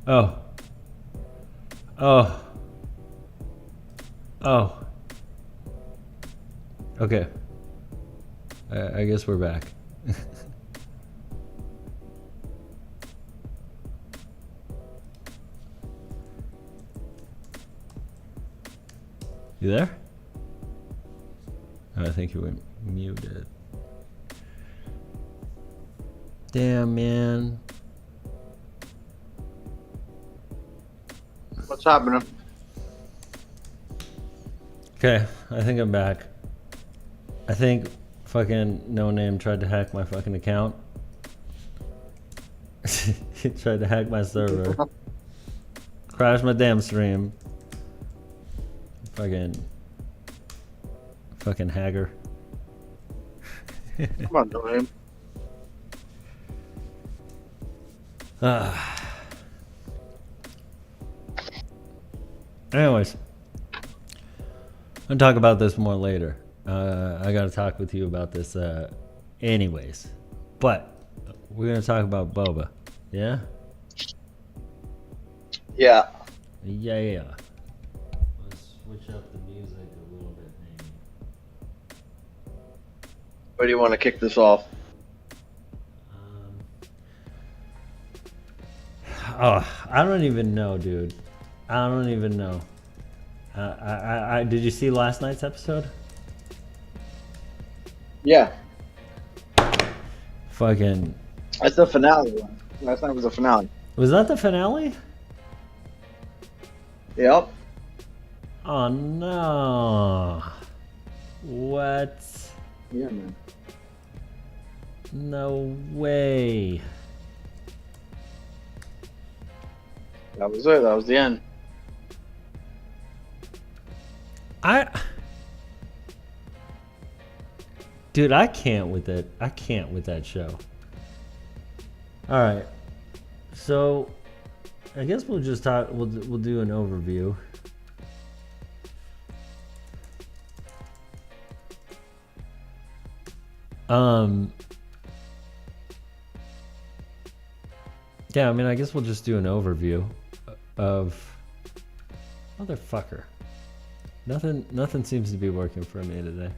Oh. Oh. Oh. Okay. I guess we're back. You there? Oh, I think you went muted. Damn, man. What's happening? Okay, I think I'm back. I think fucking No Name tried to hack my fucking account. He tried to hack my server. Crashed my damn stream. Fucking hacker. Come on, Dwayne. Anyways, I'll talk about this more later. I gotta talk with you about this anyways. But we're gonna talk about Boba. Yeah? Yeah. Yeah. Let's switch up the music a little bit, maybe. Where do you want to kick this off? I don't even know, dude. I don't even know. Did you see last night's episode? Yeah. Fucking. That's the finale one. Last night was the finale. Was that the finale? Yep. Oh no. What? Yeah, man. No way. That was it. That was the end. Dude, I can't with it. I can't with that show. All right. So, I guess we'll just talk. We'll do an overview. Yeah, I mean, I guess we'll just do an overview of motherfucker. Nothing seems to be working for me today.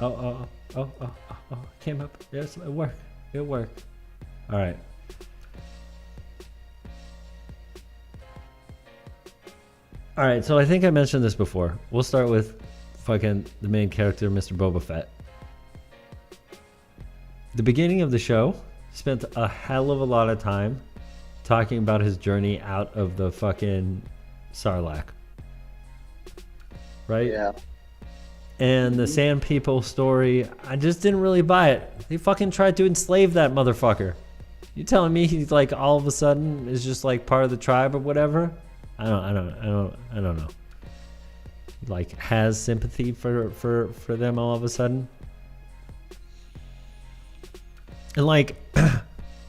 Oh, came up. Yes, it worked. It worked. All right. All right, so I think I mentioned this before. We'll start with fucking the main character, Mr. Boba Fett. The beginning of the show spent a hell of a lot of time talking about his journey out of the fucking Sarlacc. Right? Yeah. And the Sand People story, I just didn't really buy it. They fucking tried to enslave that motherfucker. You telling me he's like all of a sudden is just like part of the tribe or whatever? I don't know. Like has sympathy for them all of a sudden. And like,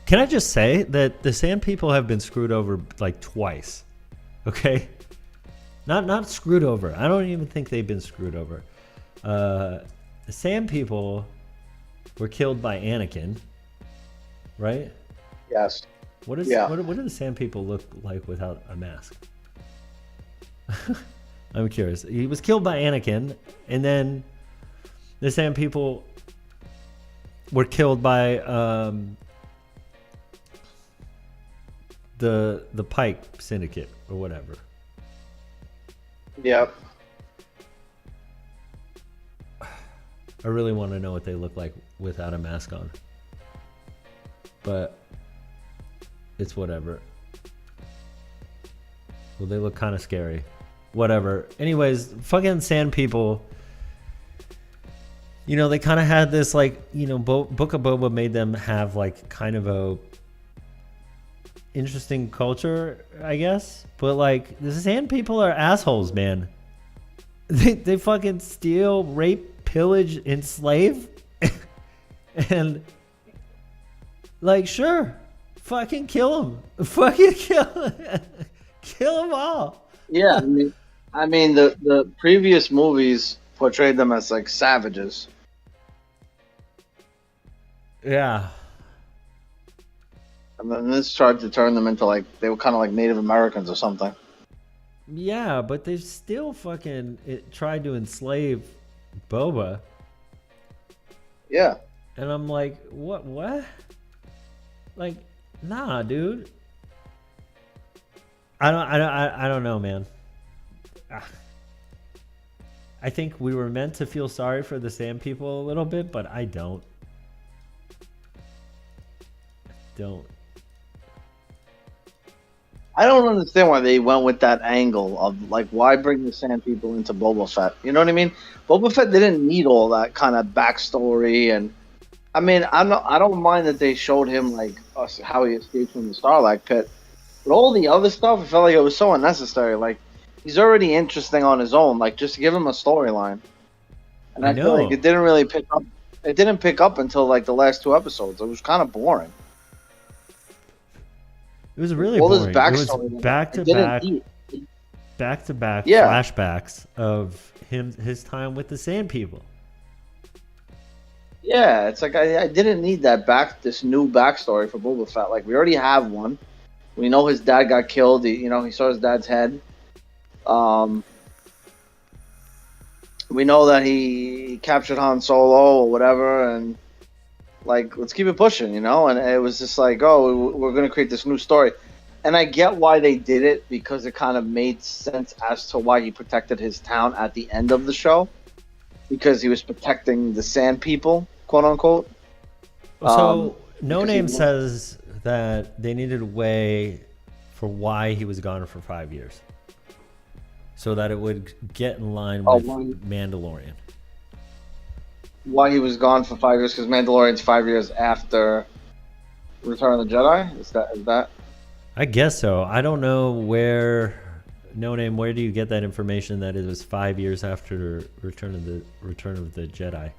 can I just say that the Sand People have been screwed over like twice? Okay, not screwed over. I don't even think they've been screwed over. The Sand People were killed by Anakin, right? Yes. What do the Sand People look like without a mask? I'm curious. He was killed by Anakin, and then the Sand People were killed by the Pike Syndicate or whatever. Yep. I really want to know what they look like without a mask on. But it's whatever. Well, they look kind of scary. Whatever. Anyways, fucking Sand People, you know, they kind of had this like, you know, Book of Boba made them have like kind of a interesting culture, I guess. But like, the Sand People are assholes, man. They fucking steal, rape, pillage, enslave. And like, sure, fucking kill them. Fucking kill them. Kill them all. Yeah, I mean the previous movies portrayed them as like savages. Yeah. And then this tried to turn them into like they were kind of like Native Americans or something. Yeah, but they've still fucking tried to enslave Boba. Yeah. And I'm like, what? Like, nah, dude. I don't know, man. I think we were meant to feel sorry for the Sand People a little bit, but I don't. I don't understand why they went with that angle of like why bring the Sand People into Boba Fett. You know what I mean? Boba Fett didn't need all that kind of backstory, and I mean I don't mind that they showed him like how he escaped from the Starlight Pit, but all the other stuff I felt like it was so unnecessary. Like he's already interesting on his own. Like just give him a storyline, and I feel like it didn't really pick up. It didn't pick up until like the last 2 episodes. It was kind of boring. It was really boring. It was back to back flashbacks of his time with the Sand People. Yeah, it's like I didn't need this new backstory for Boba Fett. Like we already have one. We know his dad got killed. He saw his dad's head. We know that he captured Han Solo or whatever, and like let's keep it pushing, And it was just like, oh, we're gonna create this new story, and I get why they did it because it kind of made sense as to why he protected his town at the end of the show, because he was protecting the Sand People, quote unquote. So No Name says that they needed a way for why he was gone for 5 years, so that it would get in line with Mandalorian. Why he was gone for 5 years? Because Mandalorian's 5 years after Return of the Jedi. Is that? I guess so. I don't know where. No Name. Where do you get that information that it was 5 years after Return of the Jedi?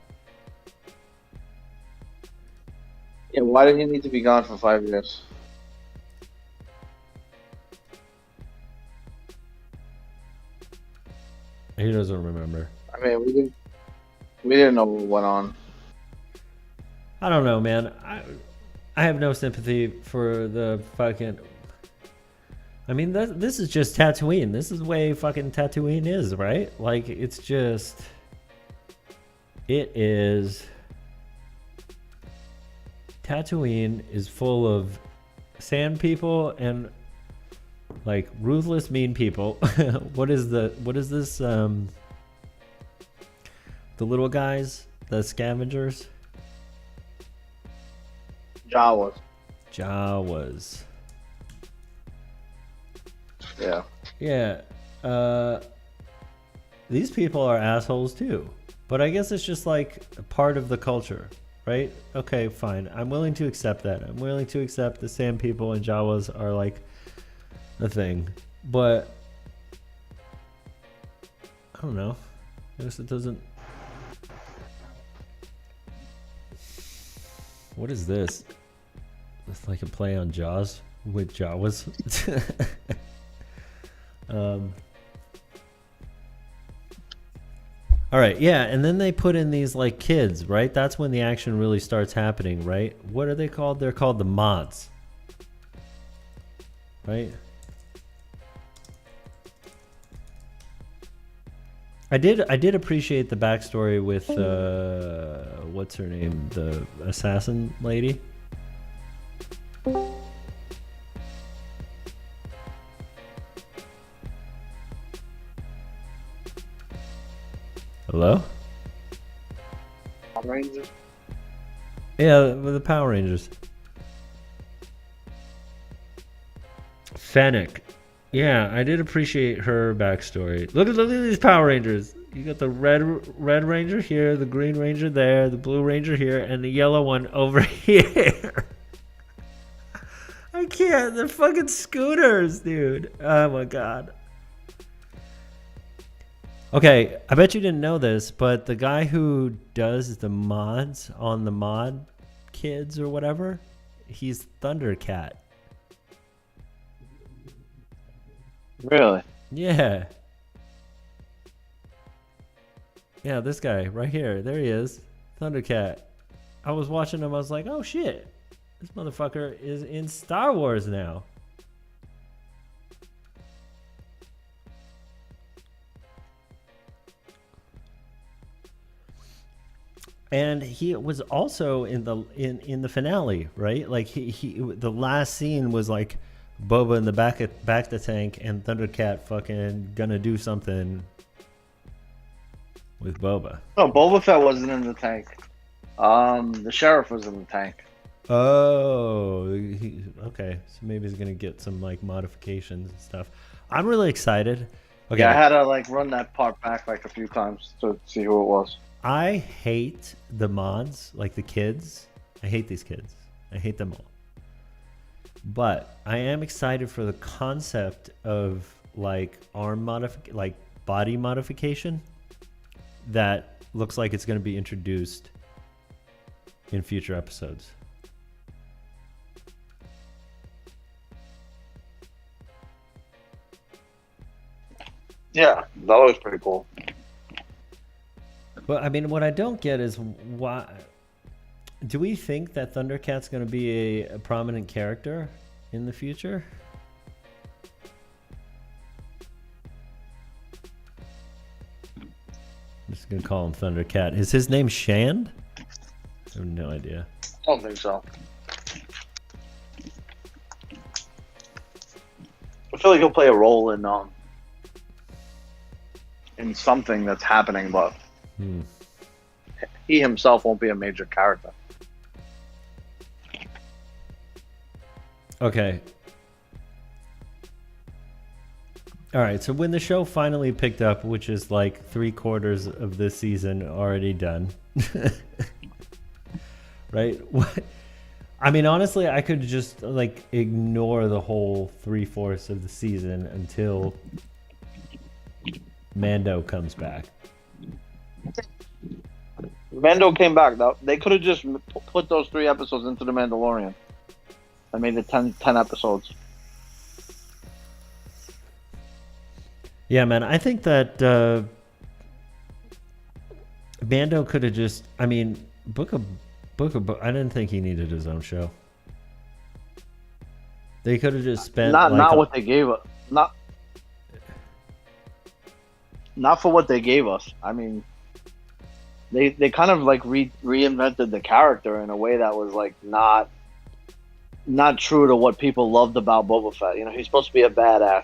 Yeah. Why did he need to be gone for 5 years? He doesn't remember. I mean, we didn't know what went on. I don't know, man. I have no sympathy for the fucking. I mean, this is just Tatooine. This is the way fucking Tatooine is, right? Like, it's just. It is. Tatooine is full of Sand People and like ruthless, mean people. What is this? The little guys, the scavengers. Jawas. Yeah. Yeah. These people are assholes too, but I guess it's just like a part of the culture, right? Okay, fine. I'm willing to accept that. I'm willing to accept the Sand People and Jawas are like a thing, but I don't know. I guess it doesn't. What is this? It's like a play on Jaws with Jawas. All right, yeah, and then they put in these like kids, right? That's when the action really starts happening, right? What are they called? They're called the mods, right? I did appreciate the backstory with what's her name, the assassin lady. Hello? Power Rangers? Yeah, with the Power Rangers. Fennec. Yeah, I did appreciate her backstory. Look at these Power Rangers. You got the red Ranger here, the green Ranger there, the blue Ranger here, and the yellow one over here. I can't. They're fucking scooters, dude. Oh my god. Okay, I bet you didn't know this, but the guy who does the mods on the mod kids or whatever, he's Thundercat. Really? Yeah. Yeah, this guy right here. There he is. Thundercat. I was watching him. I was like, oh shit. This motherfucker is in Star Wars now. And he was also in the finale, right? Like he the last scene was like Boba in the back the tank and Thundercat fucking gonna do something with Boba. No, Boba Fett wasn't in the tank. The sheriff was in the tank. Oh, okay. So maybe he's gonna get some like modifications and stuff. I'm really excited. Okay. Yeah, I had to like run that part back like a few times to see who it was. I hate the mods, like the kids. I hate these kids. I hate them all. But I am excited for the concept of like like body modification that looks like it's going to be introduced in future episodes. Yeah, that was pretty cool. But I mean, what I don't get is why. Do we think that Thundercat's going to be a prominent character in the future? I'm just going to call him Thundercat. Is his name Shand? I have no idea. I don't think so. I feel like he'll play a role in something that's happening, but he himself won't be a major character. Okay. All right, so when the show finally picked up, which is like 3/4 of this season already done, right? I mean, honestly, I could just like ignore the whole 3/4 of the season until Mando comes back. Mando came back, though. They could have just put those 3 episodes into The Mandalorian. I made it 10 episodes. Yeah, man, I think that Mando could have just. I mean, Book of. I didn't think he needed his own show. They could have just spent not what they gave us. Not for what they gave us. I mean, they kind of like reinvented the character in a way that was like not true to what people loved about Boba Fett. You know, he's supposed to be a badass.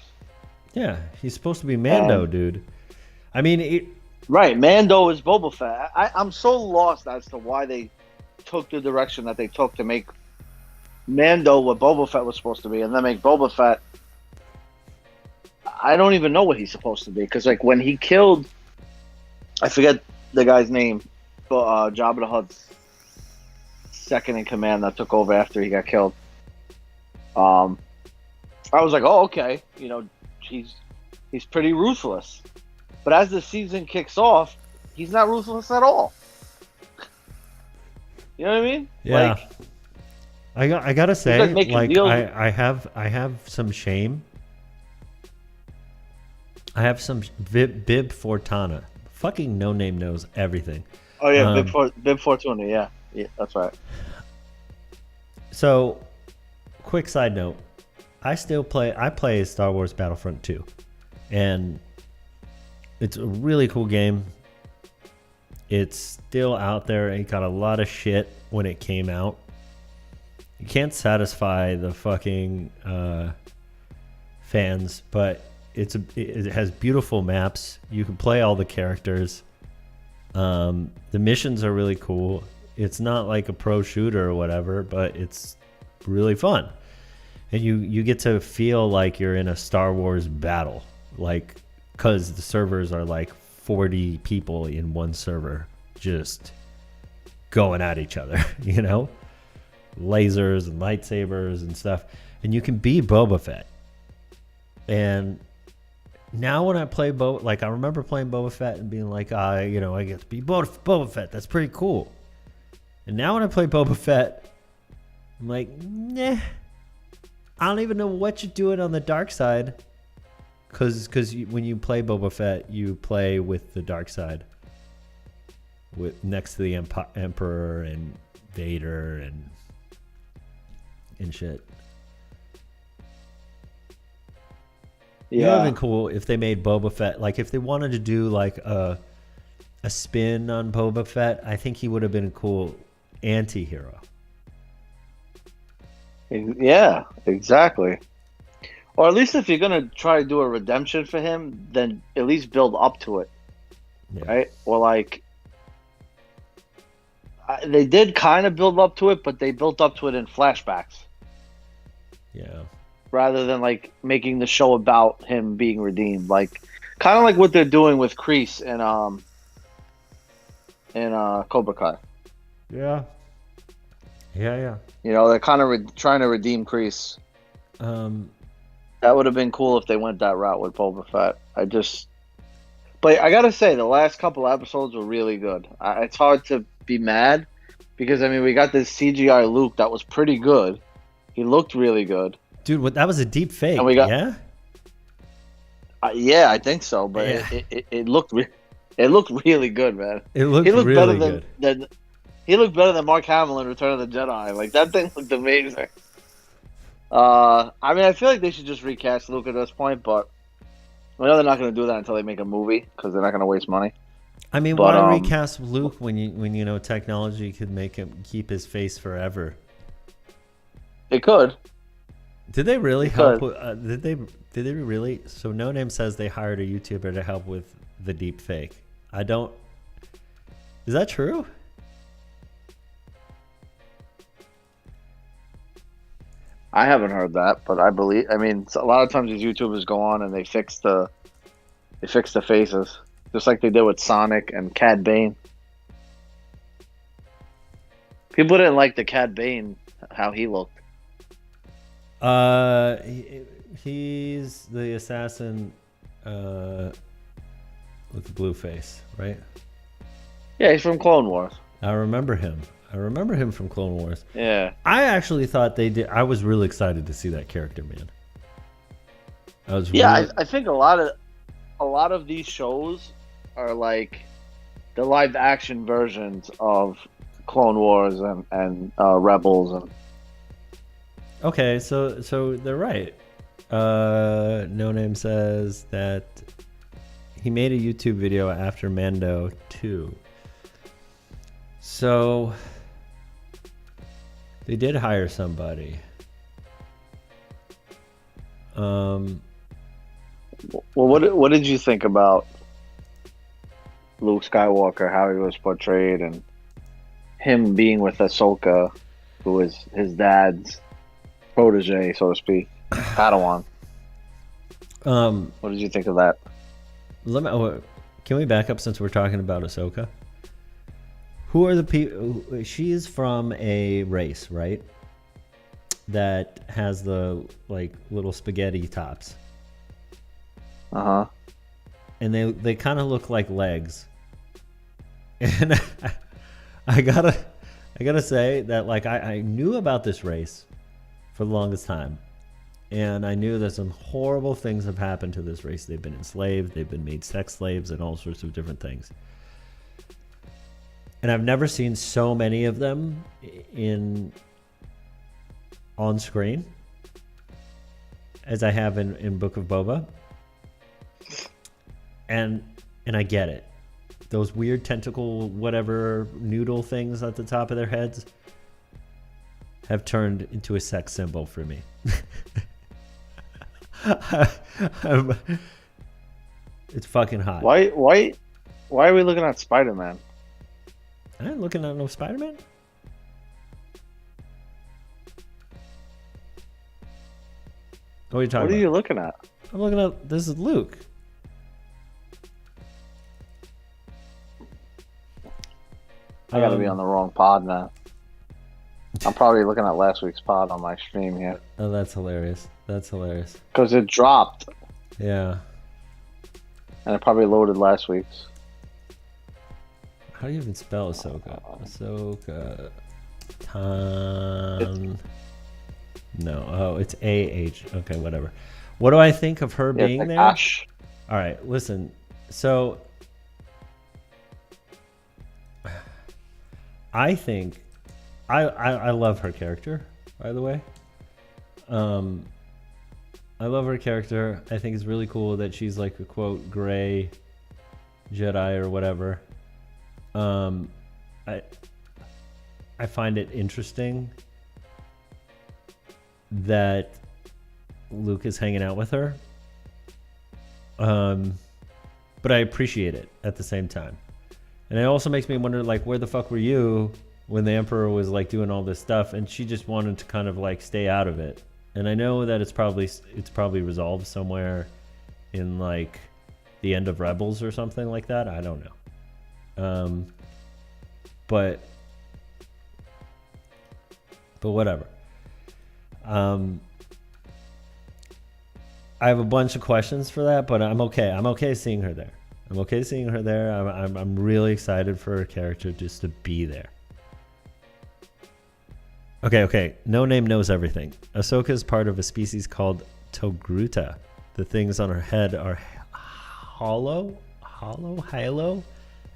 Yeah, he's supposed to be Mando, dude. I mean, right, Mando is Boba Fett. I'm so lost as to why they took the direction that they took to make Mando what Boba Fett was supposed to be, and then make Boba Fett. I don't even know what he's supposed to be, because like when he killed, I forget the guy's name, but Jabba the Hutt's second in command that took over after he got killed. I was like, oh, okay, you know, he's pretty ruthless. But as the season kicks off, he's not ruthless at all. You know what I mean? Yeah. Like, I gotta say, like I have some shame. I have some Bib Fortuna. Fucking no name knows everything. Oh yeah, Bib Fortuna. Yeah, that's right. So, quick side note: I play Star Wars Battlefront 2, and it's a really cool game. It's still out there. It got a lot of shit when it came out. You can't satisfy the fucking fans, but it has beautiful maps. You can play all the characters. The missions are really cool. It's not like a pro shooter or whatever, but it's really fun. And you get to feel like you're in a Star Wars battle, like, because the servers are like 40 people in one server just going at each other, you know? Lasers and lightsabers and stuff. And you can be Boba Fett. And now when I play I remember playing Boba Fett and being like, I get to be Boba Fett. That's pretty cool. And now when I play Boba Fett, I'm like, nah. I don't even know what you're doing on the dark side. Because when you play Boba Fett, you play with the dark side. Next to the Emperor and Vader and and shit. Yeah. It would have been cool if they made Boba Fett, like if they wanted to do like a spin on Boba Fett, I think he would have been a cool anti-hero. Yeah, exactly. Or at least if you're going to try to do a redemption for him, then at least build up to it. Yeah. Right? Or like, they did kind of build up to it, but they built up to it in flashbacks. Yeah. Rather than like making the show about him being redeemed. Like, kind of like what they're doing with Kreese in Cobra Kai. Yeah. Yeah. You know, they're kind of trying to redeem Kreese. That would have been cool if they went that route with Boba Fett. But I gotta say, the last couple episodes were really good. It's hard to be mad because, I mean, we got this CGI Luke that was pretty good. He looked really good. Dude, that was a deep fake, yeah? Yeah, I think so, but yeah. It looked really good, man. He looked really good. He looked better than Mark Hamill in Return of the Jedi. Like, that thing looked amazing. I mean, I feel like they should just recast Luke at this point, but I know they're not going to do that until they make a movie because they're not going to waste money. I mean, why recast Luke when you know technology could make him keep his face forever? It could. Did they really help? Did they really? So No Name says they hired a YouTuber to help with the deep fake. I don't. Is that true? I haven't heard that, but I believe. I mean, a lot of times these YouTubers go on and they fix the faces, just like they did with Sonic and Cad Bane. People didn't like the Cad Bane how he looked. He's the assassin with the blue face, right? Yeah, he's from Clone Wars. I remember him from Clone Wars. Yeah. I actually thought they did. I was really excited to see that character, man. I think a lot of these shows are like the live action versions of Clone Wars and Rebels and. Okay, so they're right. No Name says that he made a YouTube video after Mando 2. So they did hire somebody. Well, what did you think about Luke Skywalker, how he was portrayed, and him being with Ahsoka, who was his dad's protege, so to speak, Padawan? What did you think of that? Can we back up since we're talking about Ahsoka? Who are the people? She is from a race, right? That has the like little spaghetti tops. Uh-huh. And they kind of look like legs. And I gotta say that like I knew about this race for the longest time. And I knew that some horrible things have happened to this race. They've been enslaved, they've been made sex slaves, and all sorts of different things. And I've never seen so many of them on screen as I have in Book of Boba. And I get it. Those weird tentacle whatever noodle things at the top of their heads have turned into a sex symbol for me. It's fucking hot. Why are we looking at Spider-Man? I ain't looking at no Spider-Man. What are you talking about? What are you looking at? I'm looking at, this is Luke. I gotta be on the wrong pod now. I'm probably looking at last week's pod on my stream here. Oh, that's hilarious. That's hilarious. Because it dropped. Yeah. And it probably loaded last week's. How do you even spell Ahsoka? Ahsoka. Tan. No. Oh, it's A-H. Okay, whatever. What do I think of her being like there? Ash. All right, listen. So, I think I love her character, by the way. I love her character. I think it's really cool that she's like a quote gray Jedi or whatever. I find it interesting that Luke is hanging out with her. But I appreciate it at the same time. And it also makes me wonder, like, where the fuck were you when the Emperor was like doing all this stuff and she just wanted to kind of like stay out of it? And I know that it's probably resolved somewhere in like the end of Rebels or something like that. I don't know. But whatever. I have a bunch of questions for that, but I'm okay. I'm okay seeing her there. I'm really excited for her character just to be there. Okay. No Name knows everything. Ahsoka is part of a species called Togruta. The things on her head are halo,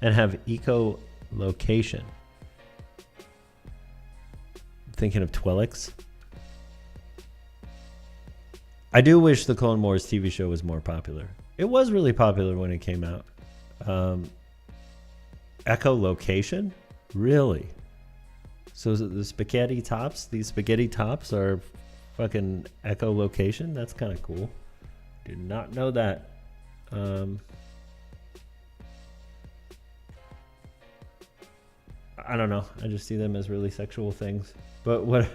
and have echolocation. Thinking of Twi'leks. I do wish the Clone Wars TV show was more popular. It was really popular when it came out. Echolocation? Really? So the spaghetti tops, these spaghetti tops are fucking echolocation? That's kind of cool. Did not know that. I don't know. I just see them as really sexual things. But what?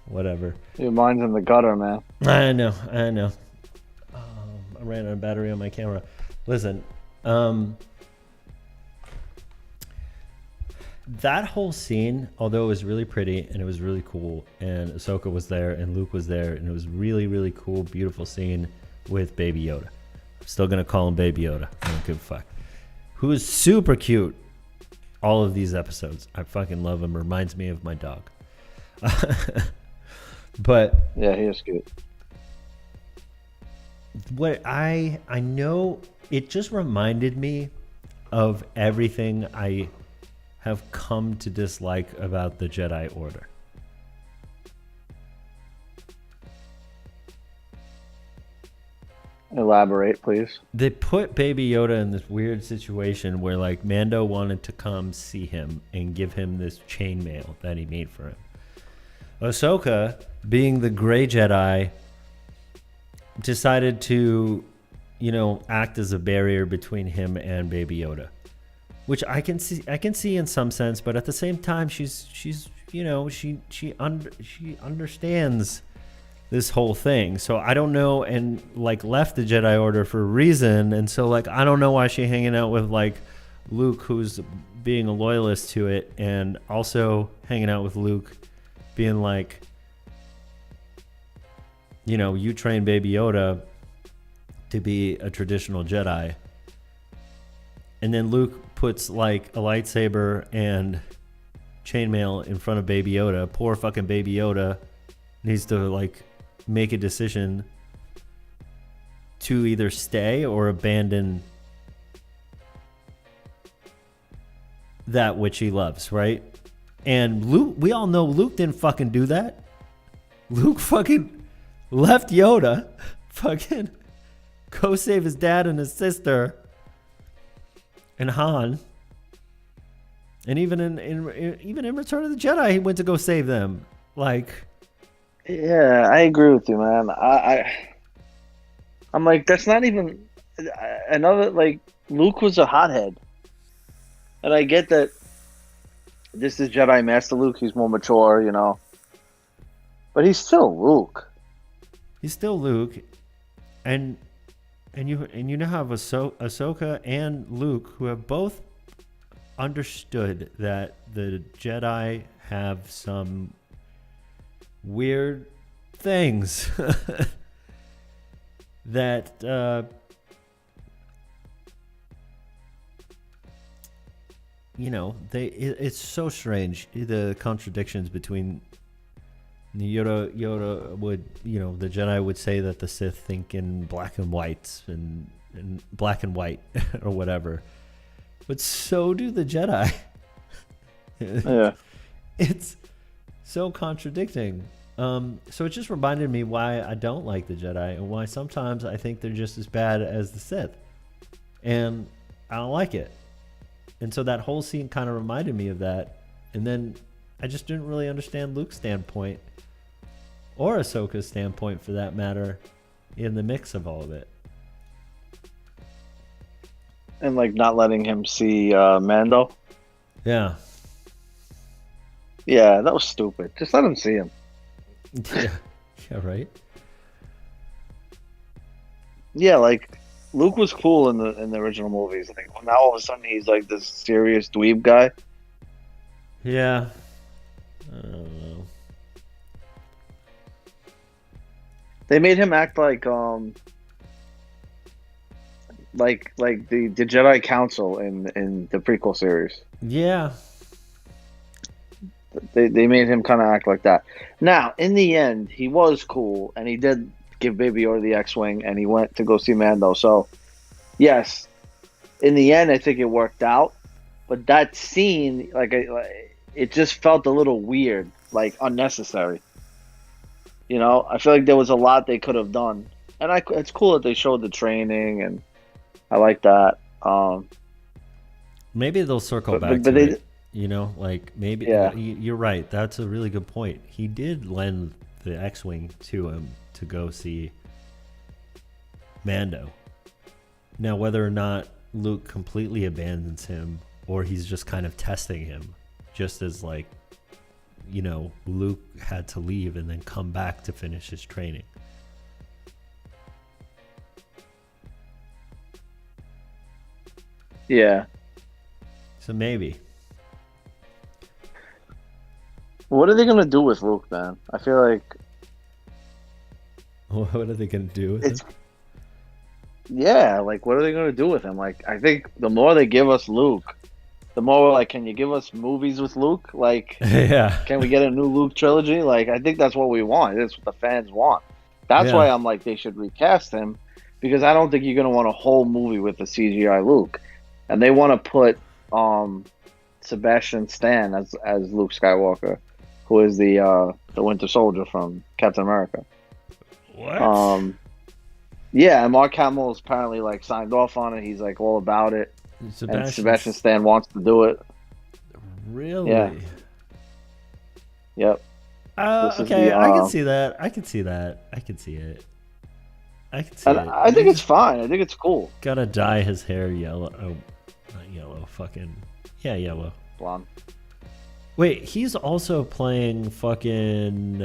Whatever. Your mind's in the gutter, man. I know. I ran out of battery on my camera. Listen, that whole scene, although it was really pretty and it was really cool, and Ahsoka was there and Luke was there, and it was really, really cool, beautiful scene with Baby Yoda. I'm still gonna call him Baby Yoda. I don't give a fuck. Who is super cute. All of these episodes, I fucking love him. Reminds me of my dog. But yeah, he is cute. What I know, it just reminded me of everything I have come to dislike about the Jedi Order. Elaborate, please. They put Baby Yoda in this weird situation where like Mando wanted to come see him and give him this chainmail that he made for him. Ahsoka, being the gray Jedi, decided to, act as a barrier between him and Baby Yoda, which I can see in some sense, but at the same time, she understands this whole thing. So I don't know, and like left the Jedi Order for a reason, and so like I don't know why she's hanging out with like Luke, who's being a loyalist to it, and also hanging out with Luke, being like, you train Baby Yoda to be a traditional Jedi. And then Luke puts like a lightsaber and chainmail in front of Baby Yoda. Poor fucking Baby Yoda needs to like make a decision to either stay or abandon that which he loves, right? And Luke, we all know Luke didn't fucking do that. Luke fucking left Yoda, fucking go save his dad and his sister and Han. And even in Return of the Jedi, he went to go save them. Like, yeah, I agree with you, man. I'm like, that's not even another, like, Luke was a hothead. And I get that this is Jedi Master Luke, he's more mature, But he's still Luke. He's still Luke. And you now have Ahsoka and Luke, who have both understood that the Jedi have some weird things that it's so strange, the contradictions between Yoda would, the Jedi would say that the Sith think in black and whites and black and white or whatever, but so do the Jedi. Yeah, it's so contradicting. So it just reminded me why I don't like the Jedi and why sometimes I think they're just as bad as the Sith. And I don't like it. And so that whole scene kind of reminded me of that. And then I just didn't really understand Luke's standpoint, or Ahsoka's standpoint for that matter, in the mix of all of it. And like not letting him see Mando. Yeah. Yeah, that was stupid. Just let him see him. Yeah. Yeah, right? Yeah, like Luke was cool in the original movies. Like now all of a sudden he's like this serious dweeb guy. Yeah. I don't know. They made him act like the Jedi Council in the prequel series. Yeah. They made him kind of act like that. Now, in the end, he was cool, and he did give Baby Yoda the X-wing, and he went to go see Mando. So, yes, in the end, I think it worked out. But that scene, it just felt a little weird, like unnecessary. You know, I feel like there was a lot they could have done, and it's cool that they showed the training, and I like that. Maybe they'll circle back to it. You know, like maybe you're right. That's a really good point. He did lend the X-wing to him to go see Mando. Now, whether or not Luke completely abandons him or he's just kind of testing him, just as like, you know, Luke had to leave and then come back to finish his training. Yeah. So maybe. What are they gonna do with Luke, man? I feel like. What are they gonna do with him? Yeah, like what are they gonna do with him? Like I think the more they give us Luke, the more like, can you give us movies with Luke? Like, yeah, can we get a new Luke trilogy? Like, I think that's what we want. That's what the fans want. That's why I'm like, they should recast him, because I don't think you're gonna want a whole movie with a CGI Luke, and they want to put Sebastian Stan as Luke Skywalker, who is the Winter Soldier from Captain America. What? Yeah, and Mark Hamill's apparently like signed off on it. He's like all about it. And Sebastian Stan wants to do it. Really? Yeah. Yep. Okay, I can see that. I can see that. I can see it. I can see it. I think it's fine. I think it's cool. Gotta dye his hair yellow. Oh, not yellow. Fucking yellow. Blonde. Wait, he's also playing fucking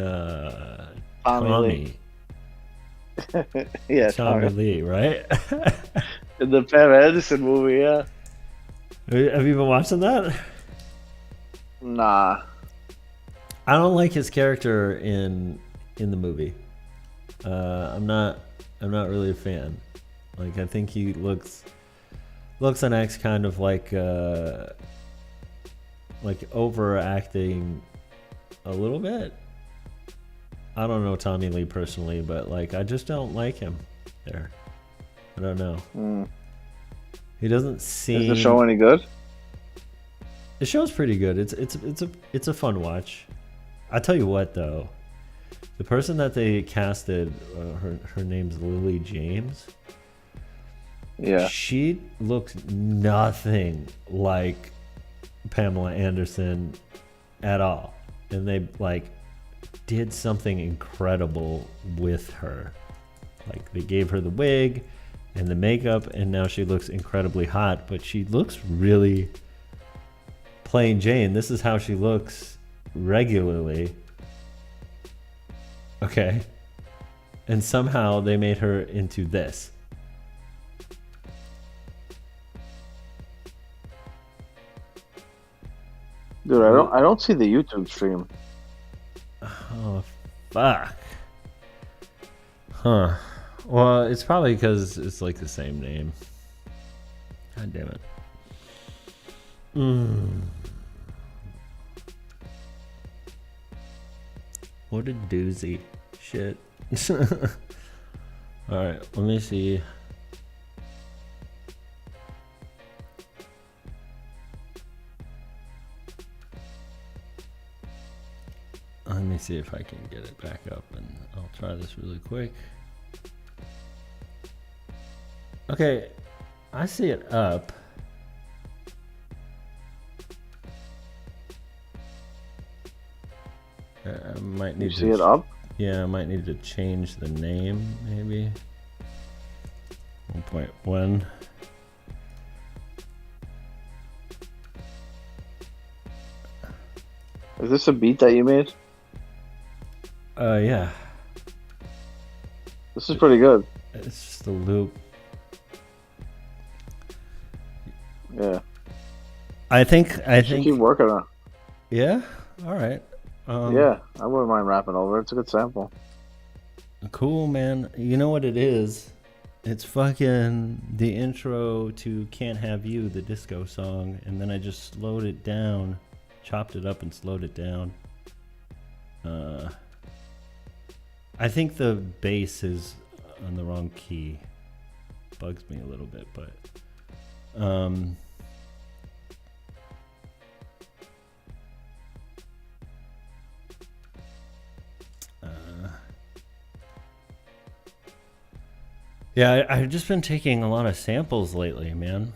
Tommy. Yeah, Tommy Lee, right? In the Pam Anderson movie, yeah. Have you been watching that? Nah. I don't like his character in the movie. I'm not really a fan. Like, I think he looks and acts kind of like overacting a little bit. I don't know Tommy Lee personally, but like I just don't like him there. I don't know. He doesn't seem. Is the show any good? The show's pretty good. It's a fun watch. I tell you what though, the person that they casted, her name's Lily James. Yeah. She looks nothing like Pamela Anderson at all, and they like did something incredible with her. Like they gave her the wig and the makeup, and now she looks incredibly hot, but she looks really plain Jane. This is how she looks regularly. Okay. And somehow they made her into this. Dude, I don't see the YouTube stream. Oh, fuck. Huh. Well, it's probably because it's like the same name. God damn it. What a doozy. Shit. Alright, let me see. Let me see if I can get it back up, and I'll try this really quick. Okay, I see it up. I might need to see it up? Yeah, I might need to change the name, maybe. 1.1. Is this a beat that you made? Yeah. This is pretty good. It's just a loop. Yeah. I think. Keep working on it. Yeah. All right. Yeah, I wouldn't mind rapping over it. It's a good sample. Cool, man. You know what it is? It's fucking the intro to Can't Have You, the disco song, and then I just slowed it down, chopped it up and slowed it down. I think the bass is on the wrong key. Bugs me a little bit, but yeah, I've just been taking a lot of samples lately, man.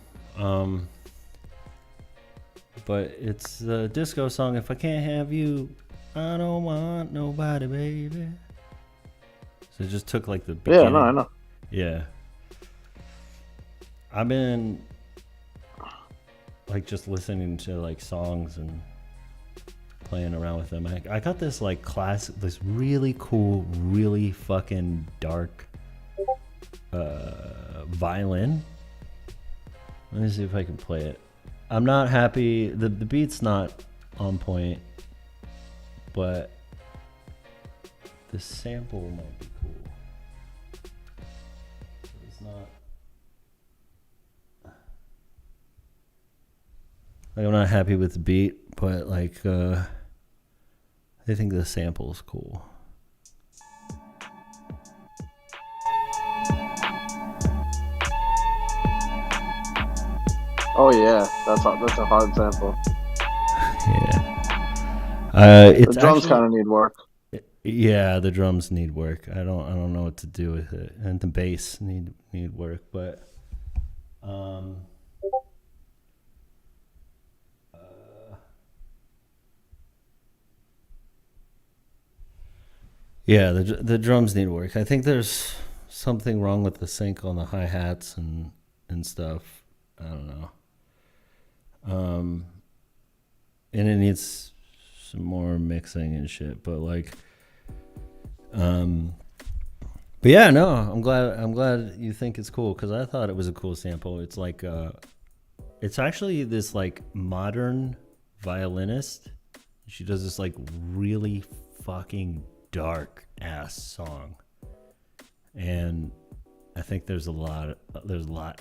But it's the disco song, If I Can't Have You, I Don't Want Nobody, Baby. So it just took like the beginning. Yeah, no, I know. Yeah. I've been like just listening to like songs and playing around with them. I got this like this really cool, really fucking dark violin. Let me see if I can play it. I'm not happy. The beat's not on point, but the sample might be cool. It's not. Like, I'm not happy with the beat, but like I think the sample's cool. Oh yeah, that's a hard sample. Yeah. The drums kind of need work. Yeah, the drums need work. I don't know what to do with it, and the bass need work, but yeah, the drums need work. I think there's something wrong with the sync on the hi-hats and stuff. I don't know. And it needs some more mixing and shit, but like but yeah, no, I'm glad you think it's cool, because I thought it was a cool sample. It's like it's actually this like modern violinist. She does this like really fucking dark ass song, and I think there's a lot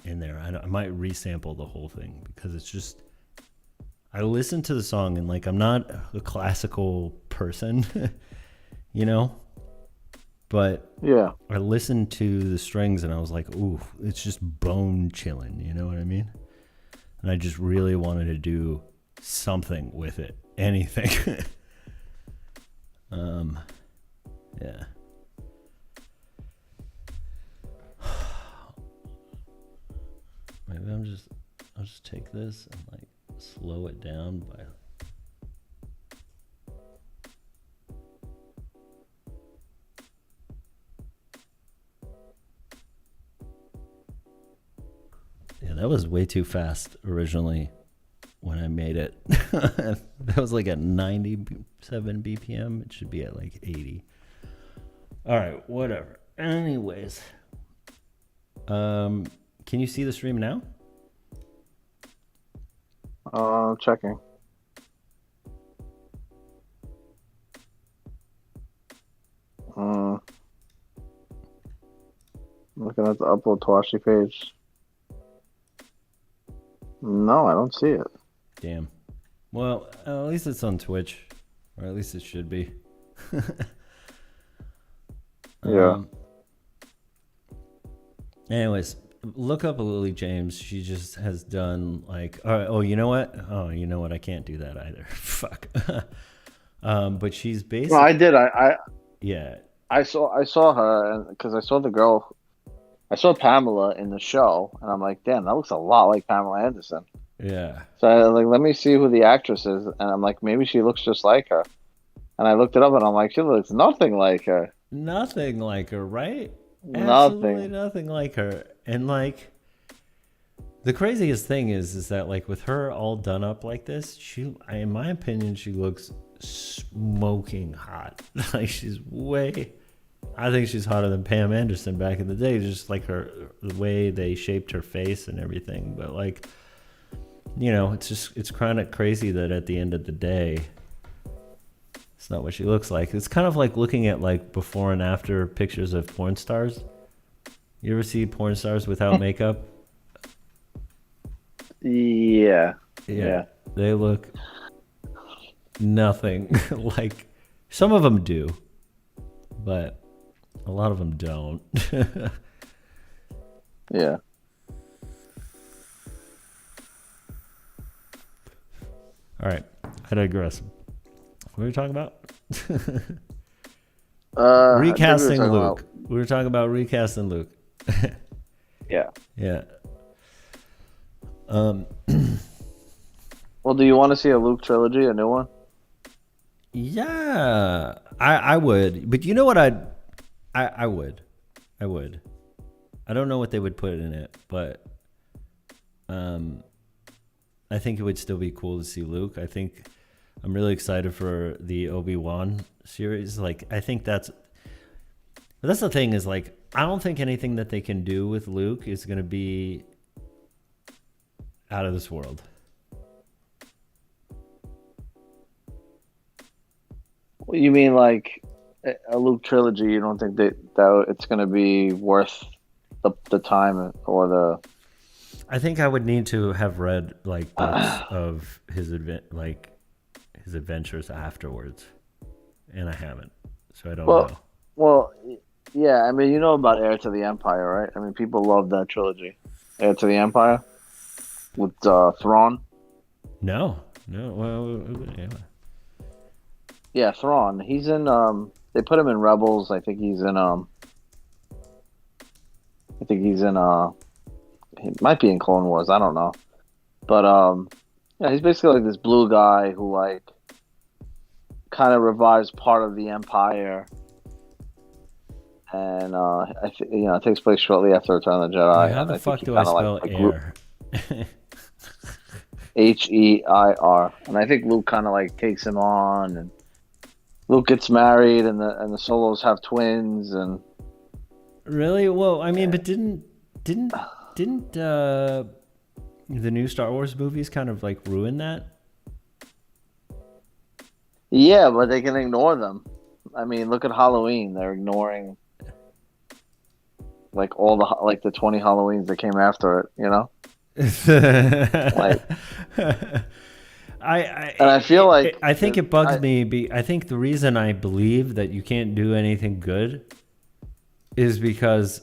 in there. I might resample the whole thing, because it's just, I listen to the song and like, I'm not a classical person, you know, but yeah, I listened to the strings and I was like, ooh, it's just bone chilling. You know what I mean? And I just really wanted to do something with it, anything. Yeah. Maybe I'll just take this and like slow it down by. Yeah, that was way too fast originally when I made it. That was like at 97 BPM. It should be at like 80. All right, whatever. Anyways, can you see the stream now? Checking. Looking at the uploadTwashe page. No, I don't see it. Damn. Well, at least it's on Twitch, or at least it should be. Yeah. Anyways, look up Lily James. She just has done like, all right, you know what? I can't do that either. Fuck. But she's No, I basically, did. yeah, I saw her because I saw the girl. I saw Pamela in the show, and I'm like, damn, that looks a lot like Pamela Anderson. yeah, So I like, let me see who the actress is, and I'm like, maybe she looks just like her. And I looked it up, and I'm like, she looks nothing like her. nothing like her, right? Absolutely Nothing. nothing like her. And like the craziest thing is that like with her all done up like this, in my opinion, she looks smoking hot. Like she's way. I think she's hotter than Pam Anderson back in the day, just like the way they shaped her face and everything. But like, it's kind of crazy that at the end of the day, it's not what she looks like. It's kind of like looking at like before and after pictures of porn stars. You ever see porn stars without makeup? Yeah. Yeah. They look nothing like, some of them do, but a lot of them don't. Yeah. All right. I digress. What are we talking about? I think Recasting we were talking Luke. We were talking about recasting Luke. Yeah. Yeah. Well, do you want to see a Luke trilogy, a new one? Yeah. I would. But you know what I would. I would. I don't know what they would put in it, but I think it would still be cool to see Luke. I'm really excited for the Obi-Wan series. Like, I think that's the thing is, like, I don't think anything that they can do with Luke is going to be out of this world. You mean like a Luke trilogy? You don't think that it's going to be worth the time or the? I think I would need to have read like books of his adventures afterwards, and I haven't, so I don't know. Well, yeah. I mean, you know about Heir to the Empire, right? I mean, people love that trilogy, Heir to the Empire, with Thrawn. No. Well, yeah. Yeah, Thrawn. He's in. They put him in Rebels. I think he's in. He might be in Clone Wars. I don't know, but yeah, he's basically like this blue guy who like kind of revives part of the Empire, and it takes place shortly after Return of the Jedi. How the I fuck think do I spell like air? Heir, and I think Luke kind of like takes him on, and Luke gets married, and the Solos have twins, and Really? Well, I mean, but didn't the new Star Wars movies kind of like ruin that? yeah, but they can ignore them. I mean, look at Halloween; they're ignoring like the 20 Halloweens that came after it. You know, like. I feel like I think it bugs me. I think the reason I believe that you can't do anything good is because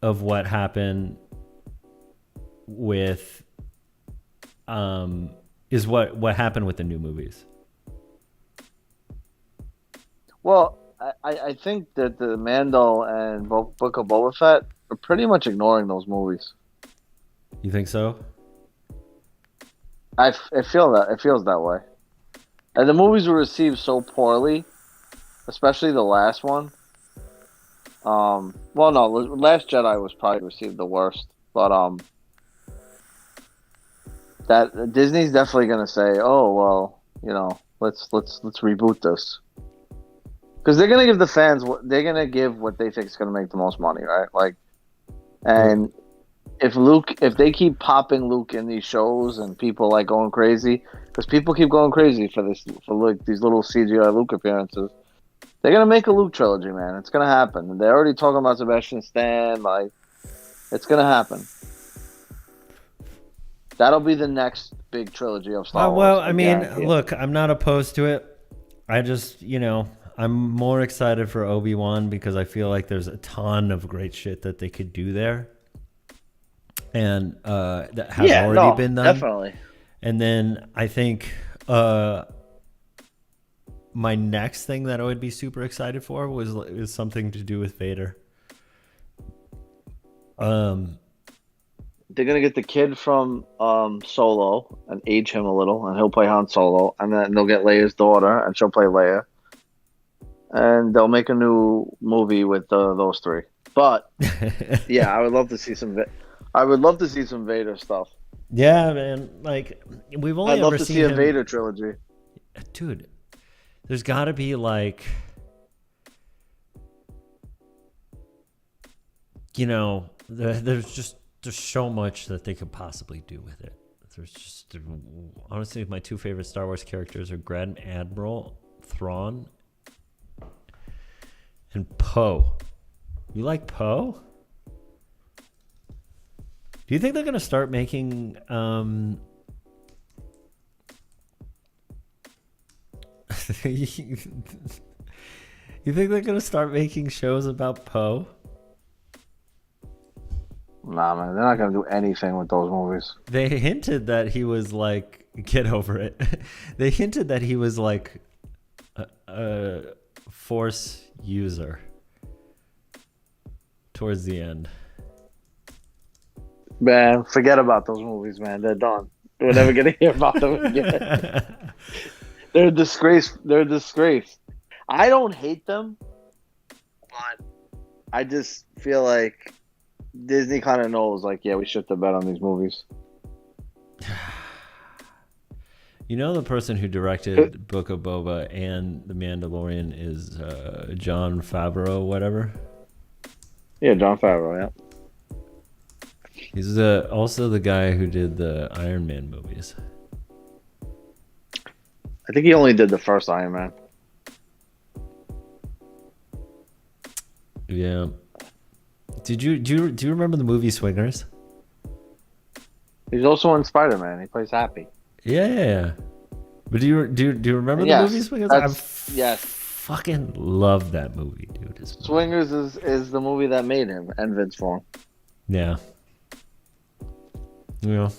of what happened with what happened with the new movies. Well, I think that the Mando and Book of Boba Fett are pretty much ignoring those movies. You think so? I feel that it feels that way, and the movies were received so poorly, especially the last one. Well, no, Last Jedi was probably received the worst, but that Disney's definitely gonna say, oh well, let's reboot this, because they're gonna give the fans what they think is gonna make the most money, right? Like, and. If they keep popping Luke in these shows and people like going crazy, because people keep going crazy for like these little CGI Luke appearances, they're gonna make a Luke trilogy, man. It's gonna happen. They're already talking about Sebastian Stan. Like, it's gonna happen. That'll be the next big trilogy of Star Wars. Well, I mean, look, I'm not opposed to it. I just, I'm more excited for Obi-Wan because I feel like there's a ton of great shit that they could do there. And that has already been done. Definitely. And then I think my next thing that I would be super excited for was something to do with Vader. They're gonna get the kid from Solo and age him a little, and he'll play Han Solo, and then they'll get Leia's daughter, and she'll play Leia, and they'll make a new movie with those three. But yeah, I would love to see some. I would love to see some Vader stuff. Yeah, man. Like we've only I'd love ever to seen see a him... Vader trilogy. Dude, there's got to be like, you know, there's so much that they could possibly do with it. There's just, honestly, my two favorite Star Wars characters are Grand Admiral Thrawn and Poe. You like Poe? Do you think they're gonna start making you think they're gonna start making shows about Poe? Nah, man, they're not gonna do anything with those movies. They hinted that he was like, get over it. They hinted that he was like a Force user towards the end. Man, forget about those movies, man. They're done. We're never gonna hear about them again. They're a disgrace. They're a disgrace. I don't hate them, but I just feel like Disney kind of knows, like, yeah, we should have bet on these movies. You know, the person who directed Book of Boba and The Mandalorian is Jon Favreau, whatever. Yeah, Jon Favreau. Yeah. He's also the guy who did the Iron Man movies. I think he only did the first Iron Man. Yeah. Do you remember the movie Swingers? He's also in Spider-Man. He plays Happy. Yeah. But do you remember the movie Swingers? Yes. Fucking love that movie, dude. Swingers is the movie that made him and Vince Vaughn. Yeah. Yeah.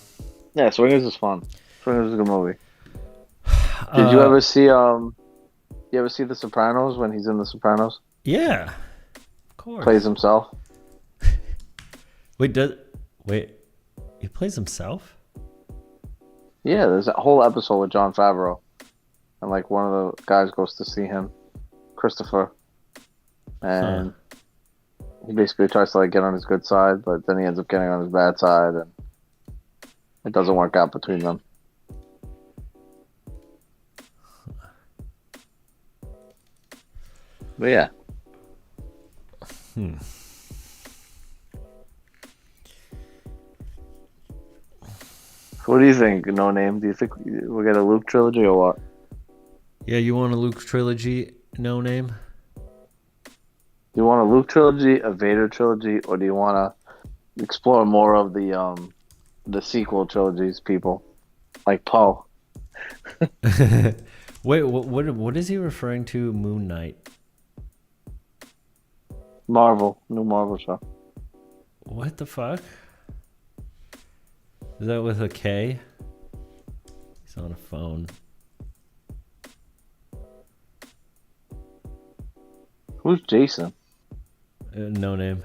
Yeah, Swingers is fun. Swingers is a good movie. Did you ever see The Sopranos when he's in The Sopranos? Yeah. Of course. Plays himself. Wait, he plays himself? Yeah, there's a whole episode with Jon Favreau. And like one of the guys goes to see him, Christopher. And he basically tries to like get on his good side, but then he ends up getting on his bad side, and it doesn't work out between them. But yeah. What do you think, No Name? Do you think we'll get a Luke trilogy or what? Yeah, you want a Luke trilogy, No Name? Do you want a Luke trilogy, a Vader trilogy, or do you want to explore more of the sequel trilogies, people? Like Poe. Wait, what is he referring to? Moon Knight? New Marvel show. What the fuck? Is that with a K? He's on a phone. Who's Jason? No Name.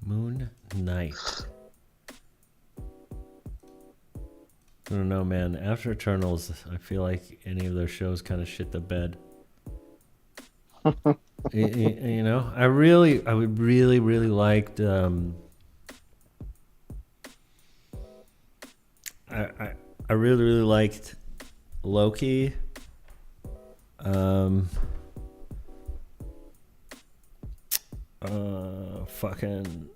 Moon Knight. I don't know, man. After Eternals, I feel like any of their shows kind of shit the bed. You know, I would really liked. I really liked Loki. Fucking.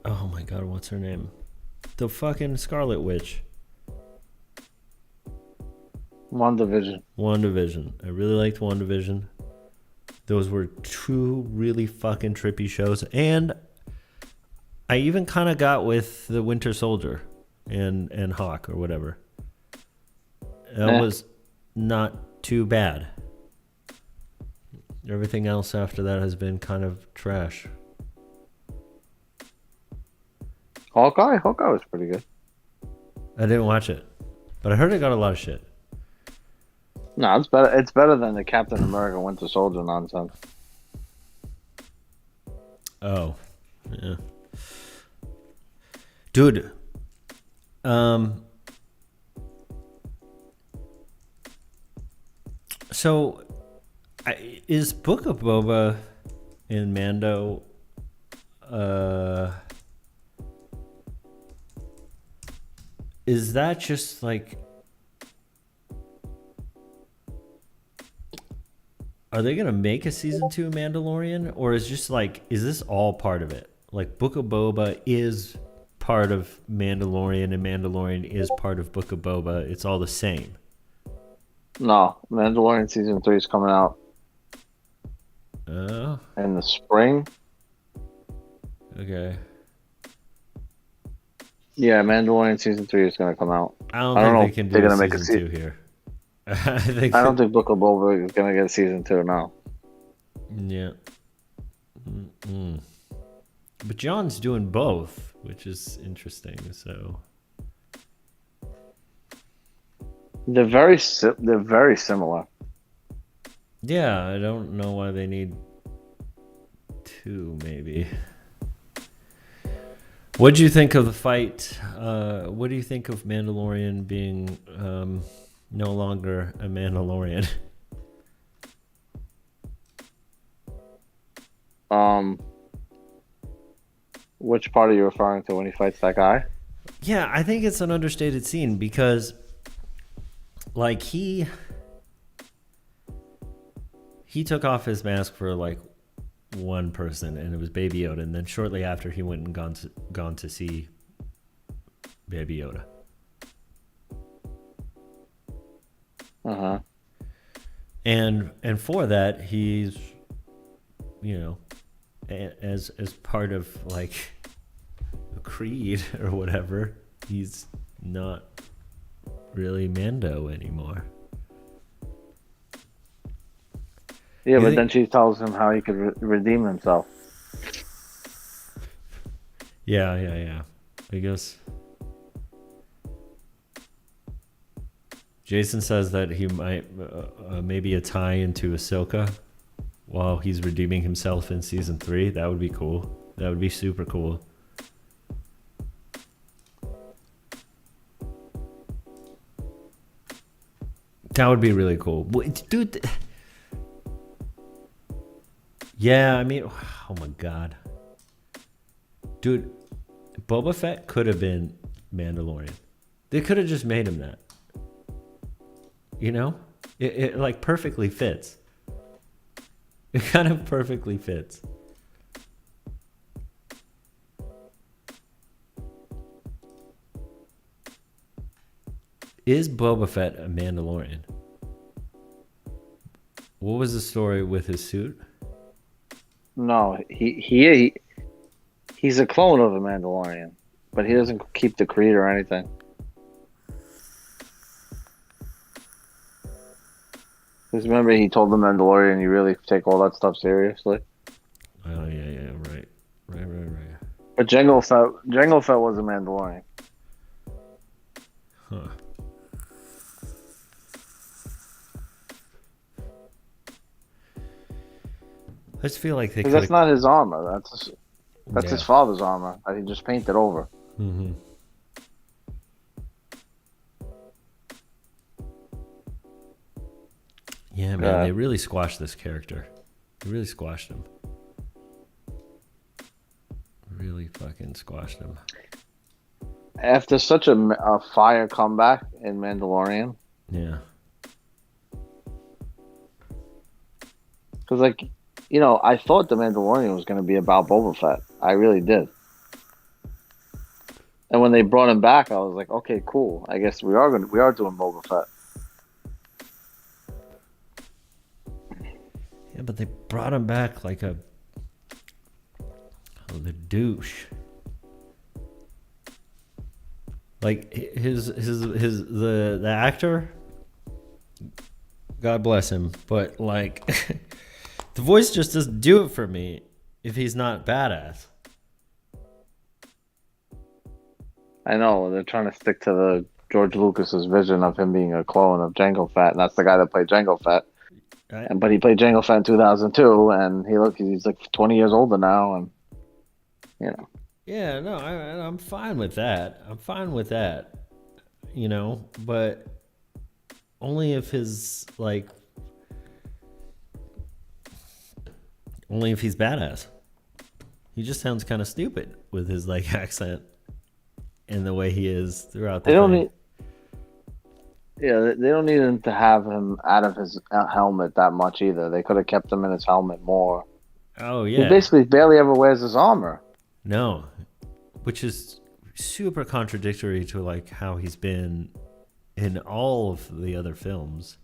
Oh my god, what's her name? The fucking Scarlet Witch. WandaVision. I really liked WandaVision. Those were two really fucking trippy shows. And I even kind of got with the Winter Soldier and Hawk or whatever. That was not too bad. Everything else after that has been kind of trash. Hawkeye was pretty good. I didn't watch it. but I heard it got a lot of shit. No, it's better. It's better than the Captain America Winter Soldier nonsense. Oh, yeah, dude. So, is Book of Boba in Mando? Is that just like? Are they gonna make a season 2 Mandalorian, or is just like, is this all part of it? Like Book of Boba is part of Mandalorian, and Mandalorian is part of Book of Boba. It's all the same. No, Mandalorian season 3 is coming out Oh, in the spring. okay. Yeah, Mandalorian season 3 is going to come out. I don't know think they if can they're do gonna a make a season 2 here. I don't think Book of Boba is going to get a season 2 now. Yeah. Mm-mm. But John's doing both, which is interesting. So They're very similar. yeah, I don't know why they need 2. Maybe. What do you think of the fight? What do you think of Mandalorian being no longer a Mandalorian? Which part are you referring to when he fights that guy? Yeah, I think it's an understated scene because, like, he took off his mask for like one person, and it was Baby Yoda, and then shortly after he went and gone to see Baby Yoda. And for that, he's, you know, as part of like a creed or whatever, he's not really Mando anymore. Yeah, but then she tells him how he could redeem himself. Yeah. I guess Jason says that he might maybe a tie into Ahsoka while he's redeeming himself in season 3. That would be cool. That would be super cool. That would be really cool. Dude. Yeah, I mean, oh my God. Dude, Boba Fett could have been Mandalorian. They could have just made him that. You know? It like perfectly fits. It kind of perfectly fits. Is Boba Fett a Mandalorian? What was the story with his suit? No, he's a clone of a Mandalorian, but he doesn't keep the creed or anything. Because remember, he told the Mandalorian, "You really take all that stuff seriously." Oh yeah, right. But Jango Fett was a Mandalorian. Huh. I just feel like they. Because that's not his armor. That's his father's armor that he just painted over. Mm-hmm. Yeah, man, they really squashed this character. They really squashed him. Really fucking squashed him. After such a fire comeback in Mandalorian. Yeah. Because, like, you know, I thought the Mandalorian was going to be about Boba Fett. I really did. And when they brought him back, I was like, okay, cool. I guess we are doing Boba Fett. Yeah, but they brought him back like the douche. Like the actor, God bless him, but like the voice just doesn't do it for me if he's not badass. I know they're trying to stick to the George Lucas's vision of him being a clone of Jango Fett, and that's the guy that played Jango Fett. Right. But he played Jango Fett in 2002, and he's like 20 years older now, and you know. Yeah, no, I'm fine with that. I'm fine with that. You know, but only if he's badass. He just sounds kind of stupid with his like accent and the way he is throughout the thing. They don't need him to have him out of his helmet that much either. They could have kept him in his helmet more. Oh yeah. He basically barely ever wears his armor. No, which is super contradictory to like how he's been in all of the other films.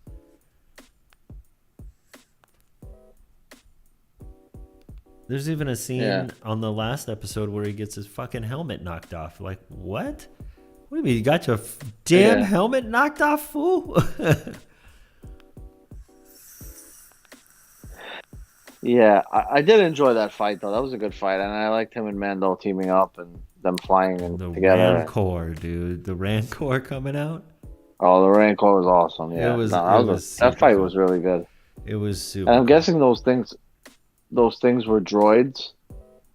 There's even a scene on the last episode where he gets his fucking helmet knocked off. Like, what? What do you mean? You got your damn helmet knocked off, fool? Yeah, I did enjoy that fight, though. That was a good fight. And I liked him and Mando teaming up and them flying together. The Rancor, dude. The Rancor coming out. Oh, the Rancor was awesome. Yeah, that fight was really good. It was super. And I'm guessing those things were droids.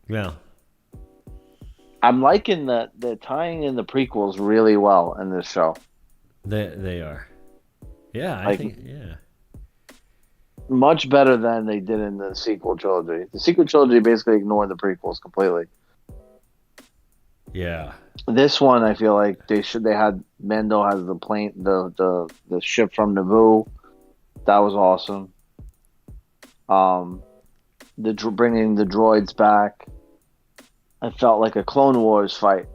Yeah. I'm liking that they're tying in the prequels really well in this show. They are. Yeah, I think, yeah. Much better than they did in the sequel trilogy. The sequel trilogy basically ignored the prequels completely. Yeah. This one, I feel like they had Mando has the plane, the ship from Naboo. That was awesome. Bringing the droids back. I felt like a Clone Wars fight.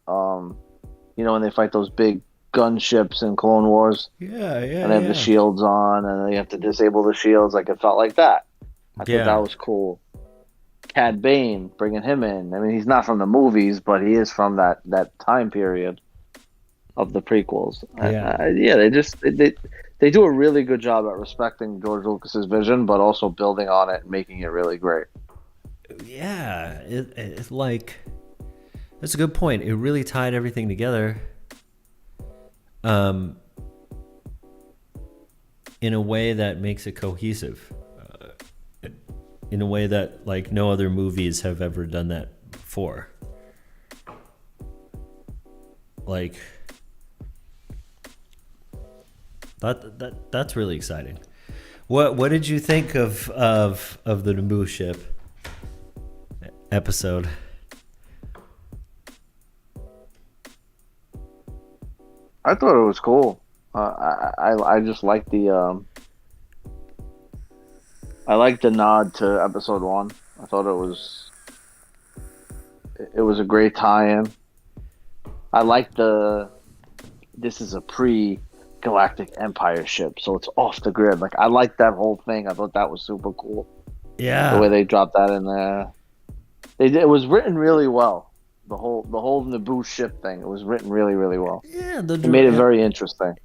When they fight those big gunships in Clone Wars. Yeah. And they have the shields on, and they have to disable the shields. Like, it felt like that. I thought that was cool. Cad Bane, bringing him in. I mean, he's not from the movies, but he is from that time period of the prequels. Yeah. They do a really good job at respecting George Lucas's vision, but also building on it and making it really great. Yeah, it's like, that's a good point. It really tied everything together. In a way that makes it cohesive, in a way that like no other movies have ever done that before. Like that's really exciting. What did you think of the Naboo ship episode? I thought it was cool. I just like the nod to episode 1. I thought it was a great tie-in. I like this is a pre-Galactic Empire ship, so it's off the grid. Like, I like that whole thing. I thought that was super cool. Yeah, the way they dropped that in there. It was written really well. The whole Naboo ship thing. It was written really, really well. Yeah, it made it very interesting.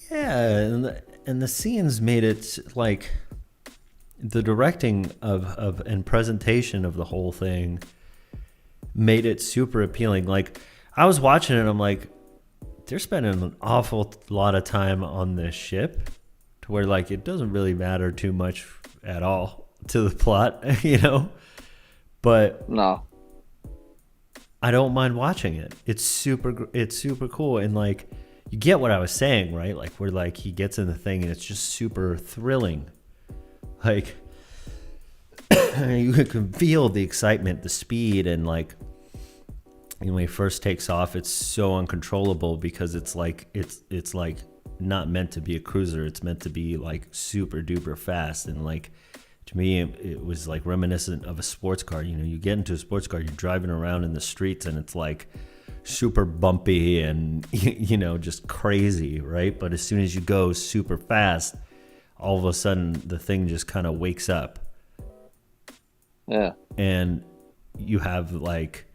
Yeah, and the scenes made it like the directing of and presentation of the whole thing made it super appealing. Like, I was watching it, I'm like, they're spending an awful lot of time on this ship to where like it doesn't really matter too much at all to the plot, But no. I don't mind watching it. It's super cool, and like you get what I was saying, right? Like, where like he gets in the thing and it's just super thrilling. Like you can feel the excitement, the speed, and like when he first takes off, it's so uncontrollable because it's like not meant to be a cruiser. It's meant to be like super duper fast, and like to me, it was like reminiscent of a sports car. You get into a sports car, you're driving around in the streets, and it's like super bumpy and just crazy, right? But as soon as you go super fast, all of a sudden the thing just kind of wakes up. Yeah. And you have like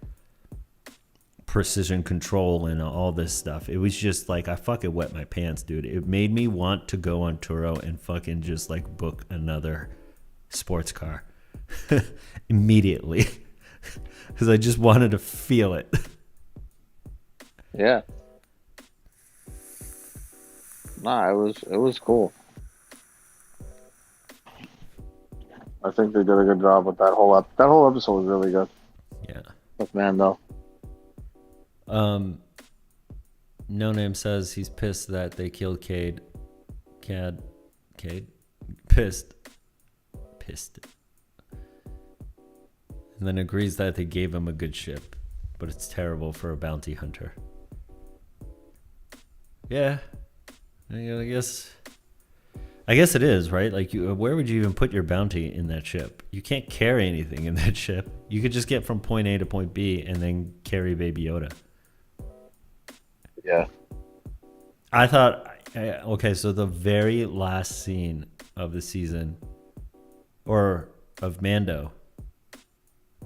precision control and all this stuff. It was just like, I fucking wet my pants, dude. It made me want to go on Turo and fucking just like book another sports car immediately because I just wanted to feel it. Yeah. Nah, it was cool. I think they did a good job with that whole episode was really good. Yeah. With Mando. No Name says he's pissed that they killed Cade. Pissed. And then agrees that they gave him a good ship, but it's terrible for a bounty hunter. Yeah, I guess it is, right? Like, where would you even put your bounty in that ship? You can't carry anything in that ship. You could just get from point A to point B and then carry Baby Yoda. Yeah. I thought, okay, so the very last scene of the season, or of Mando,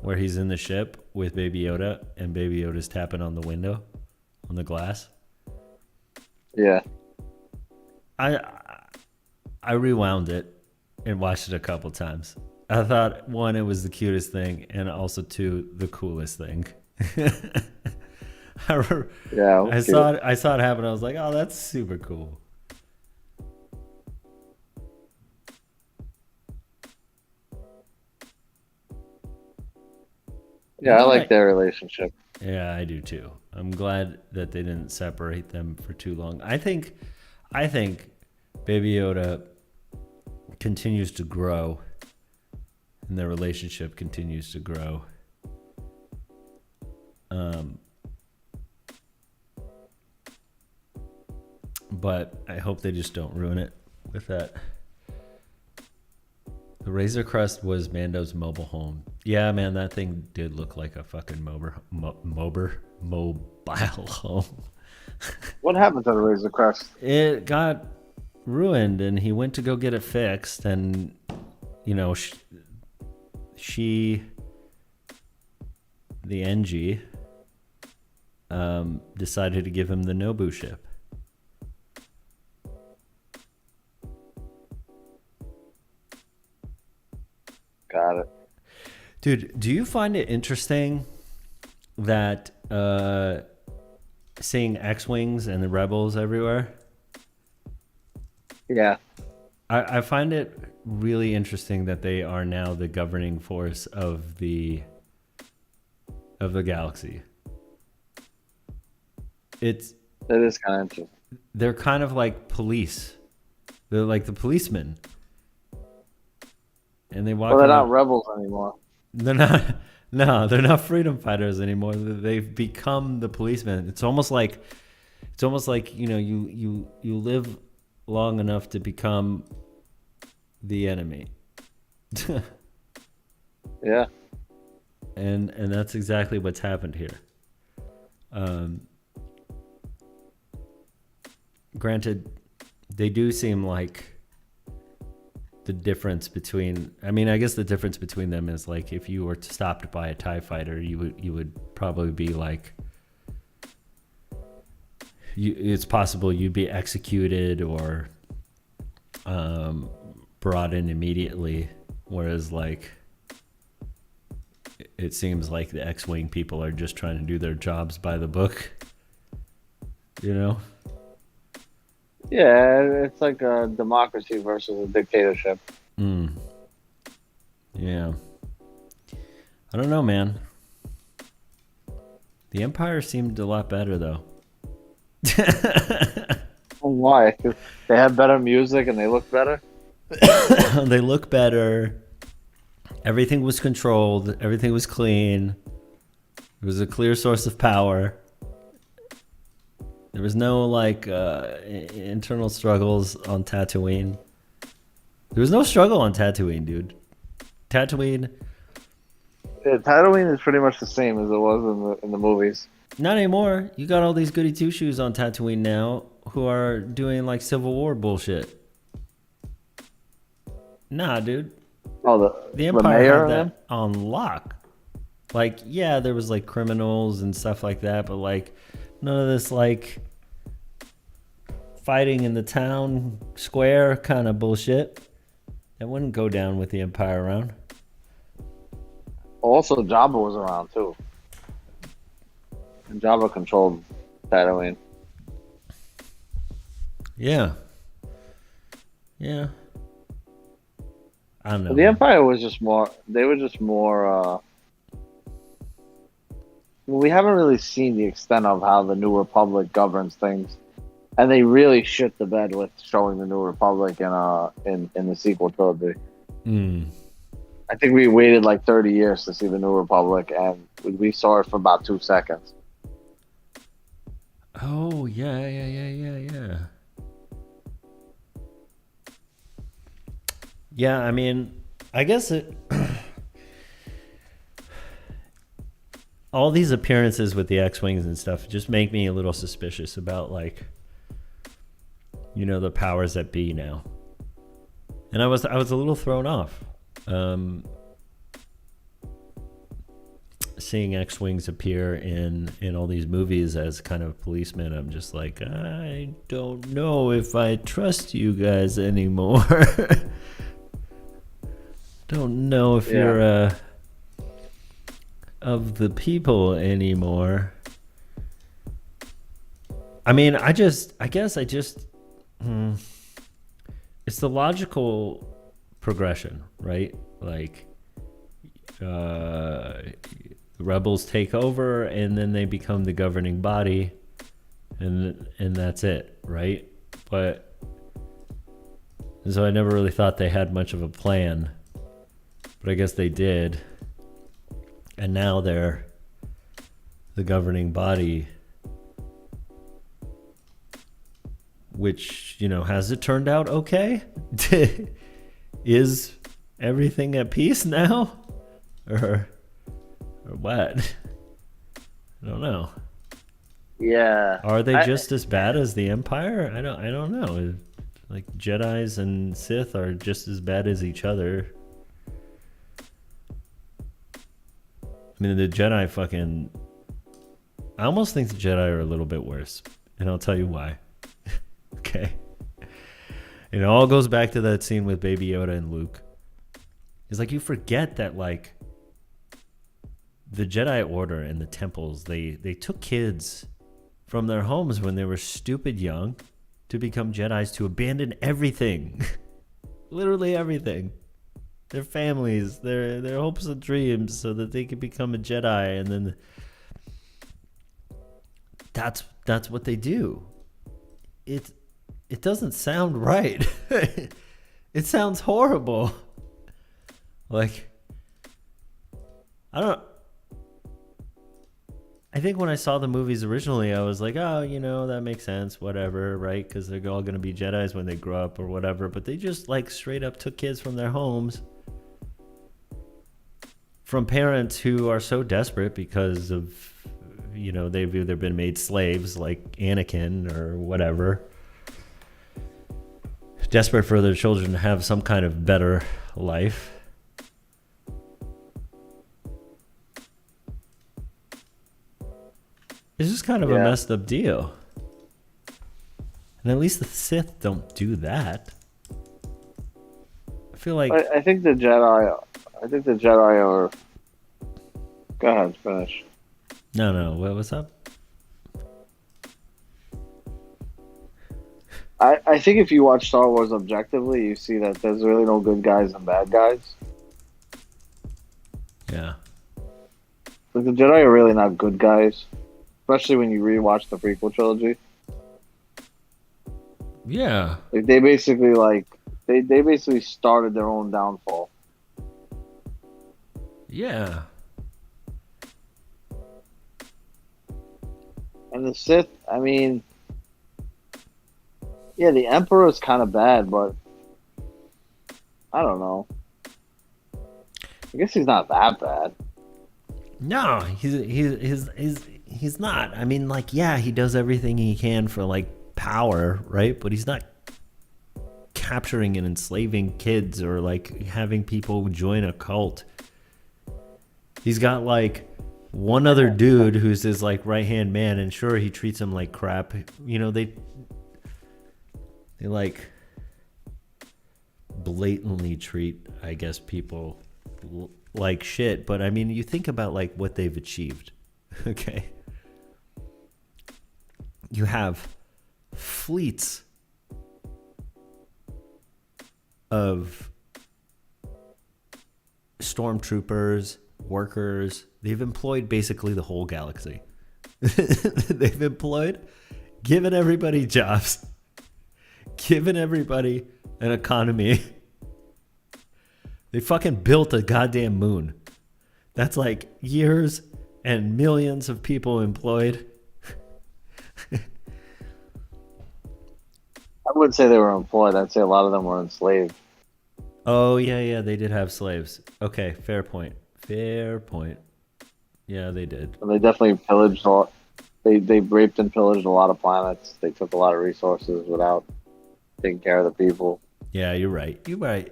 where he's in the ship with Baby Yoda and Baby Yoda's tapping on the window, on the glass. Yeah. I rewound it and watched it a couple times. I thought, one, it was the cutest thing, and also, two, the coolest thing. I saw it happen. I was like, oh, that's super cool. Yeah, I like their relationship. Yeah, I do too. I'm glad that they didn't separate them for too long. I think Baby Yoda continues to grow, and their relationship continues to grow. But I hope they just don't ruin it with that. The Razor Crest was Mando's mobile home. Yeah, man, that thing did look like a fucking mobile home. What happened to the Razor Crest? It got ruined, and he went to go get it fixed, and she the NG, decided to give him the Nobu ship. Got it. Dude, do you find it interesting that seeing X-Wings and the Rebels everywhere? Yeah. I find it really interesting that they are now the governing force of the galaxy. That is kind of interesting. They're kind of like police. They're like the policemen. And they walk. Well, they're not rebels anymore. They're not. No, they're not freedom fighters anymore. They've become the policemen. It's almost like you live long enough to become the enemy. Yeah. And that's exactly what's happened here. Granted, they do seem like the difference between, I guess the difference between them is, like, if you were stopped by a TIE fighter, you would probably be like, it's possible you'd be executed or brought in immediately, whereas, like, it seems like the X-Wing people are just trying to do their jobs by the book, Yeah, it's like a democracy versus a dictatorship. Yeah. I don't know, man. The Empire seemed a lot better, though. Why? 'Cause they have better music and they look better? They look better. Everything was controlled. Everything was clean. It was a clear source of power. There was no, like, internal struggles on Tatooine. There was no struggle on Tatooine, dude. Tatooine. Yeah, Tatooine is pretty much the same as it was in the movies. Not anymore. You got all these goody two shoes on Tatooine now who are doing, like, Civil War bullshit. Nah, dude. Oh, the Empire had that on lock. Like, yeah, there was, like, criminals and stuff like that, but, like, none of this, like, fighting in the town square kind of bullshit. That wouldn't go down with the Empire around. Also, Jabba was around, too. And Jabba controlled Tatooine. Yeah. Yeah. I don't know. But the Empire was just more. They were just more. We haven't really seen the extent of how the New Republic governs things, and they really shit the bed with showing the New Republic in the sequel trilogy. Mm. I think we waited like 30 years to see the New Republic, and we saw it for about 2 seconds. Oh, yeah. Yeah, I mean, I guess it... all these appearances with the X-Wings and stuff just make me a little suspicious about, like, you know, the powers that be now. And I was a little thrown off. Seeing X-Wings appear in all these movies as kind of policemen, I'm just like, I don't know if I trust you guys anymore. Don't know if you're of the people anymore. I mean, it's the logical progression, right? Like, rebels take over and then they become the governing body, and that's it, right? But so I never really thought they had much of a plan, but I guess they did, and now they're the governing body. Which, you know, has it turned out okay? Is everything at peace now, or what? I don't know. Yeah. Are they just as bad as the Empire? I don't know. Like, Jedis and Sith are just as bad as each other. I mean, the Jedi fucking... I almost think the Jedi are a little bit worse, and I'll tell you why. Okay. It all goes back to that scene with Baby Yoda and Luke. It's like, you forget that, like, the Jedi Order and the temples, they took kids from their homes when they were stupid young to become Jedis, to abandon everything. Literally everything. Their families, their hopes and dreams, so that they could become a Jedi, and then that's what they do. It doesn't sound right. It sounds horrible. Like, I think when I saw the movies originally, I was like, oh, you know, that makes sense, whatever, right? Because they're all going to be Jedis when they grow up or whatever. But they just, like, straight up took kids from their homes, from parents who are so desperate because of, you know, they've either been made slaves like Anakin or whatever, desperate for their children to have some kind of better life. It's just kind of a messed up deal. And at least the Sith don't do that. I feel like... I think the Jedi are... Go ahead, finish. No, what's up? I think if you watch Star Wars objectively, you see that there's really no good guys and bad guys. Yeah. Like, the Jedi are really not good guys, especially when you rewatch the prequel trilogy. Yeah. Like, they basically started their own downfall. Yeah. And the Sith, I mean, yeah, the Emperor is kind of bad, but I don't know. I guess he's not that bad. No, he's not. I mean, like, yeah, he does everything he can for, like, power, right? But he's not capturing and enslaving kids or, like, having people join a cult. He's got, like, one other dude who's his, like, right-hand man, and sure, he treats him like crap. You know, they like, blatantly treat, I guess, people like shit. But I mean, you think about, like, what they've achieved. Okay, you have fleets of stormtroopers, workers. They've employed basically the whole galaxy. They've employed, given everybody jobs, given everybody an economy. They fucking built a goddamn moon. That's like years and millions of people employed. I wouldn't say they were employed. I'd say a lot of them were enslaved. Oh, yeah, they did have slaves. Okay, fair point. Fair point. Yeah, they did. And they definitely pillaged a lot. They raped and pillaged a lot of planets. They took a lot of resources without taking care of the people. Yeah, you're right. You're right.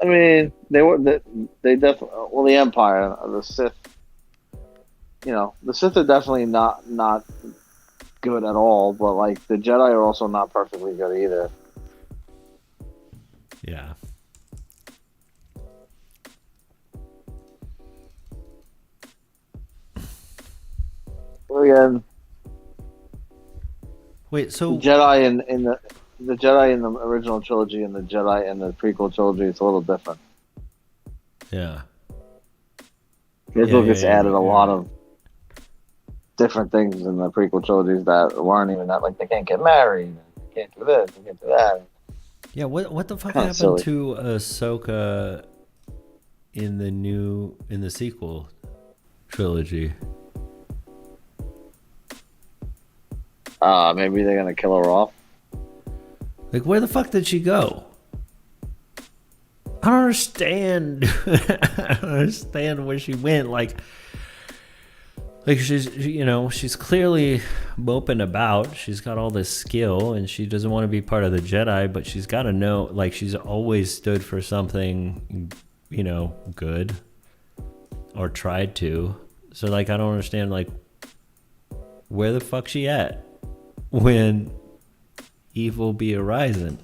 I mean, they definitely. Well, the Empire, the Sith. You know, the Sith are definitely not good at all. But like the Jedi are also not perfectly good either. Yeah. Again, Wait, so Jedi in the Jedi in the original trilogy and the Jedi in the prequel trilogy, it's a little different. yeah. Lucas added a lot of different things in the prequel trilogies that weren't even that. Like they can't get married, they can't do this, they can't do that. Yeah, what the fuck Kinda happened silly. to Ahsoka in the sequel trilogy? Maybe they're gonna kill her off. Like, where the fuck did she go? I don't understand. I don't understand where she went. Like she's clearly moping about. She's got all this skill, and she doesn't want to be part of the Jedi. But she's got to know. Like, she's always stood for something, good, or tried to. So, like, I don't understand. Like, where the fuck she at when evil be arising?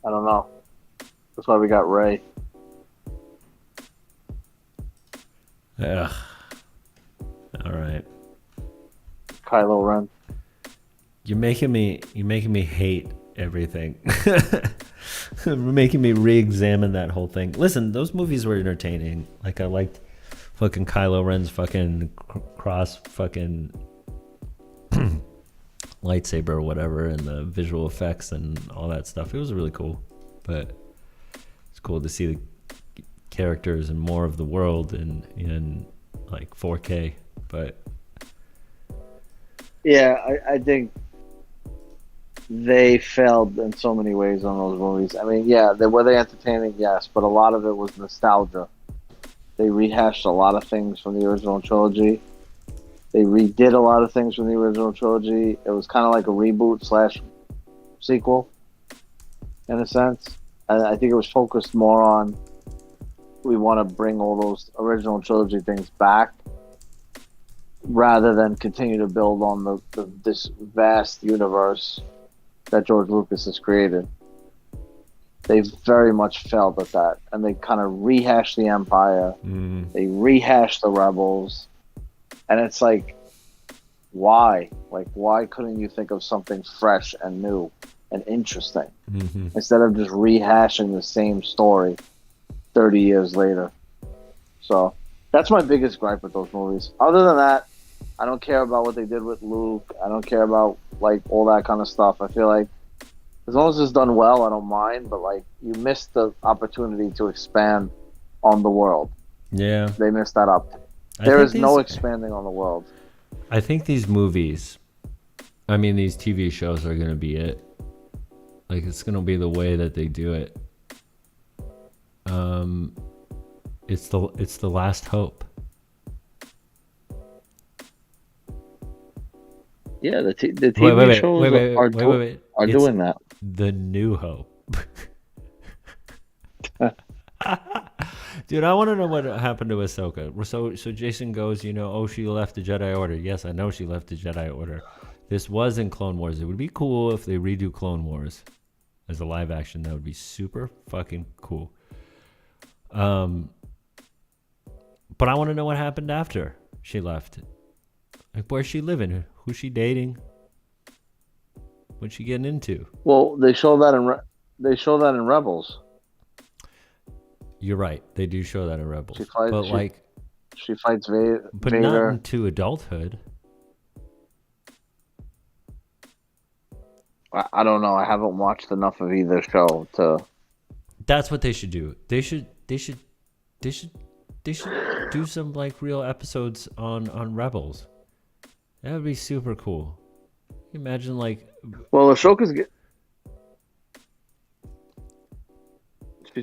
I don't know. That's why we got Rey. Ugh. All right. Kylo Ren. You're making me hate everything. You're making me re-examine that whole thing. Listen, those movies were entertaining. Like, I liked fucking Kylo Ren's fucking cross fucking lightsaber or whatever, and the visual effects and all that stuff. It was really cool. But it's cool to see the characters and more of the world in like 4K. But yeah, I think they failed in so many ways on those movies. I mean, yeah, were they entertaining? Yes, but a lot of it was nostalgia. They rehashed a lot of things from the original trilogy. They redid a lot of things from the original trilogy. It was kind of like a reboot / sequel, in a sense. And I think it was focused more on, we want to bring all those original trilogy things back, rather than continue to build on this vast universe that George Lucas has created. They very much failed at that, and they kind of rehashed the Empire. They rehashed the Rebels, and it's like, why? Like, why couldn't you think of something fresh and new and interesting instead of just rehashing the same story 30 years later? So that's my biggest gripe with those movies. Other than that, I don't care about what they did with Luke. I don't care about like all that kind of stuff. I feel like as long as it's done well, I don't mind. But like, you missed the opportunity to expand on the world. yeah, They missed that up. There is no expanding on the world. I think these movies, I mean, these TV shows are going to be it. Like, it's going to be the way that they do it. It's the last hope. Yeah, the TV shows are doing that. The New Hope. Dude, I want to know what happened to Ahsoka. So Jason goes, she left the Jedi Order. Yes, I know she left the Jedi Order. This was in Clone Wars. It would be cool if they redo Clone Wars as a live action. That would be super fucking cool. But I want to know what happened after she left. Like, where's she living? Who's she dating? What you getting into? Well, they show that in Rebels. You're right. They do show that in Rebels. She fights, but she fights Vader. But not into adulthood. I don't know. I haven't watched enough of either show to. That's what they should do. They should do some like real episodes on Rebels. That would be super cool. Imagine like. Well, she's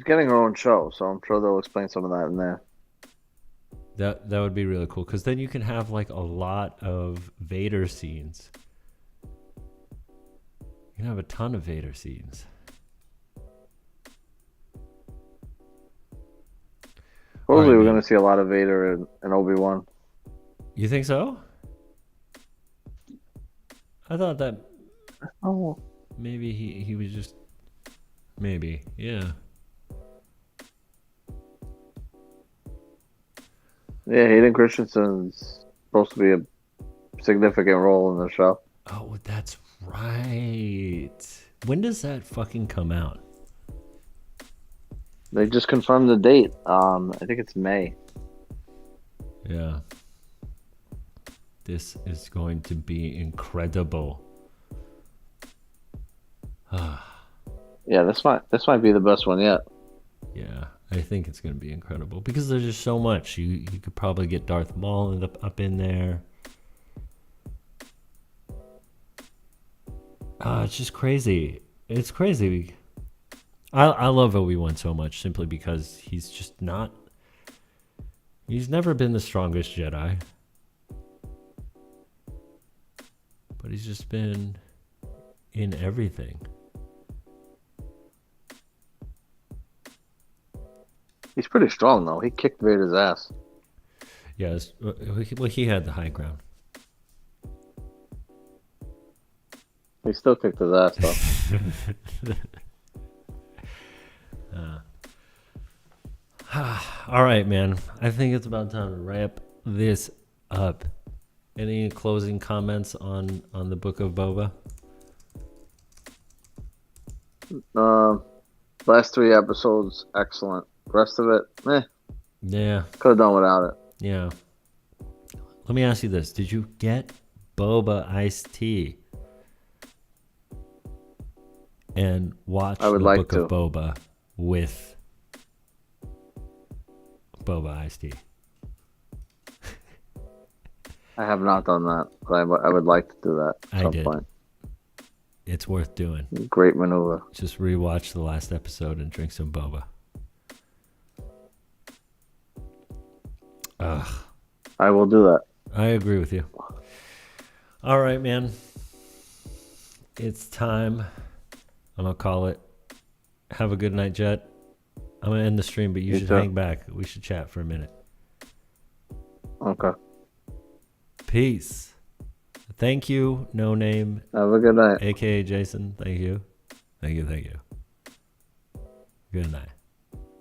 getting her own show, so I'm sure they'll explain some of that in there. That would be really cool, because then you can have like a lot of Vader scenes. You can have a ton of Vader scenes. Hopefully, we're going to see a lot of Vader and Obi-Wan. You think so? I thought that. Oh. Maybe he was just. Maybe, yeah. Yeah, Hayden Christensen's supposed to be a significant role in the show. Oh, that's right. When does that fucking come out? They just confirmed the date. I think it's May. Yeah. This is going to be incredible. Yeah, this might be the best one yet. Yeah, I think it's going to be incredible because there's just so much. You could probably get Darth Maul up in there. It's just crazy. It's crazy. I love Obi-Wan so much simply because he's just not. He's never been the strongest Jedi. But he's just been in everything. He's pretty strong, though. He kicked Vader's ass. Yes. Well, he had the high ground. He still kicked his ass, though. All right, man. I think it's about time to wrap this up. Any closing comments on the Book of Boba? Last 3 episodes, excellent. Rest of it, Yeah. Could have done without it. Yeah. Let me ask you this. Did you get boba iced tea? And watch the Book of Boba with boba iced tea? I have not done that, but I would like to do that at some point. It's worth doing. Great maneuver. Just rewatch the last episode and drink some boba. I will do that. I agree with you. All right, man. It's time. I'm going to call it. Have a good night, Jet. I'm going to end the stream, but you should hang back. We should chat for a minute. Okay. Peace. Thank you, No Name. Have a good night. AKA Jason. Thank you. Thank you. Good night.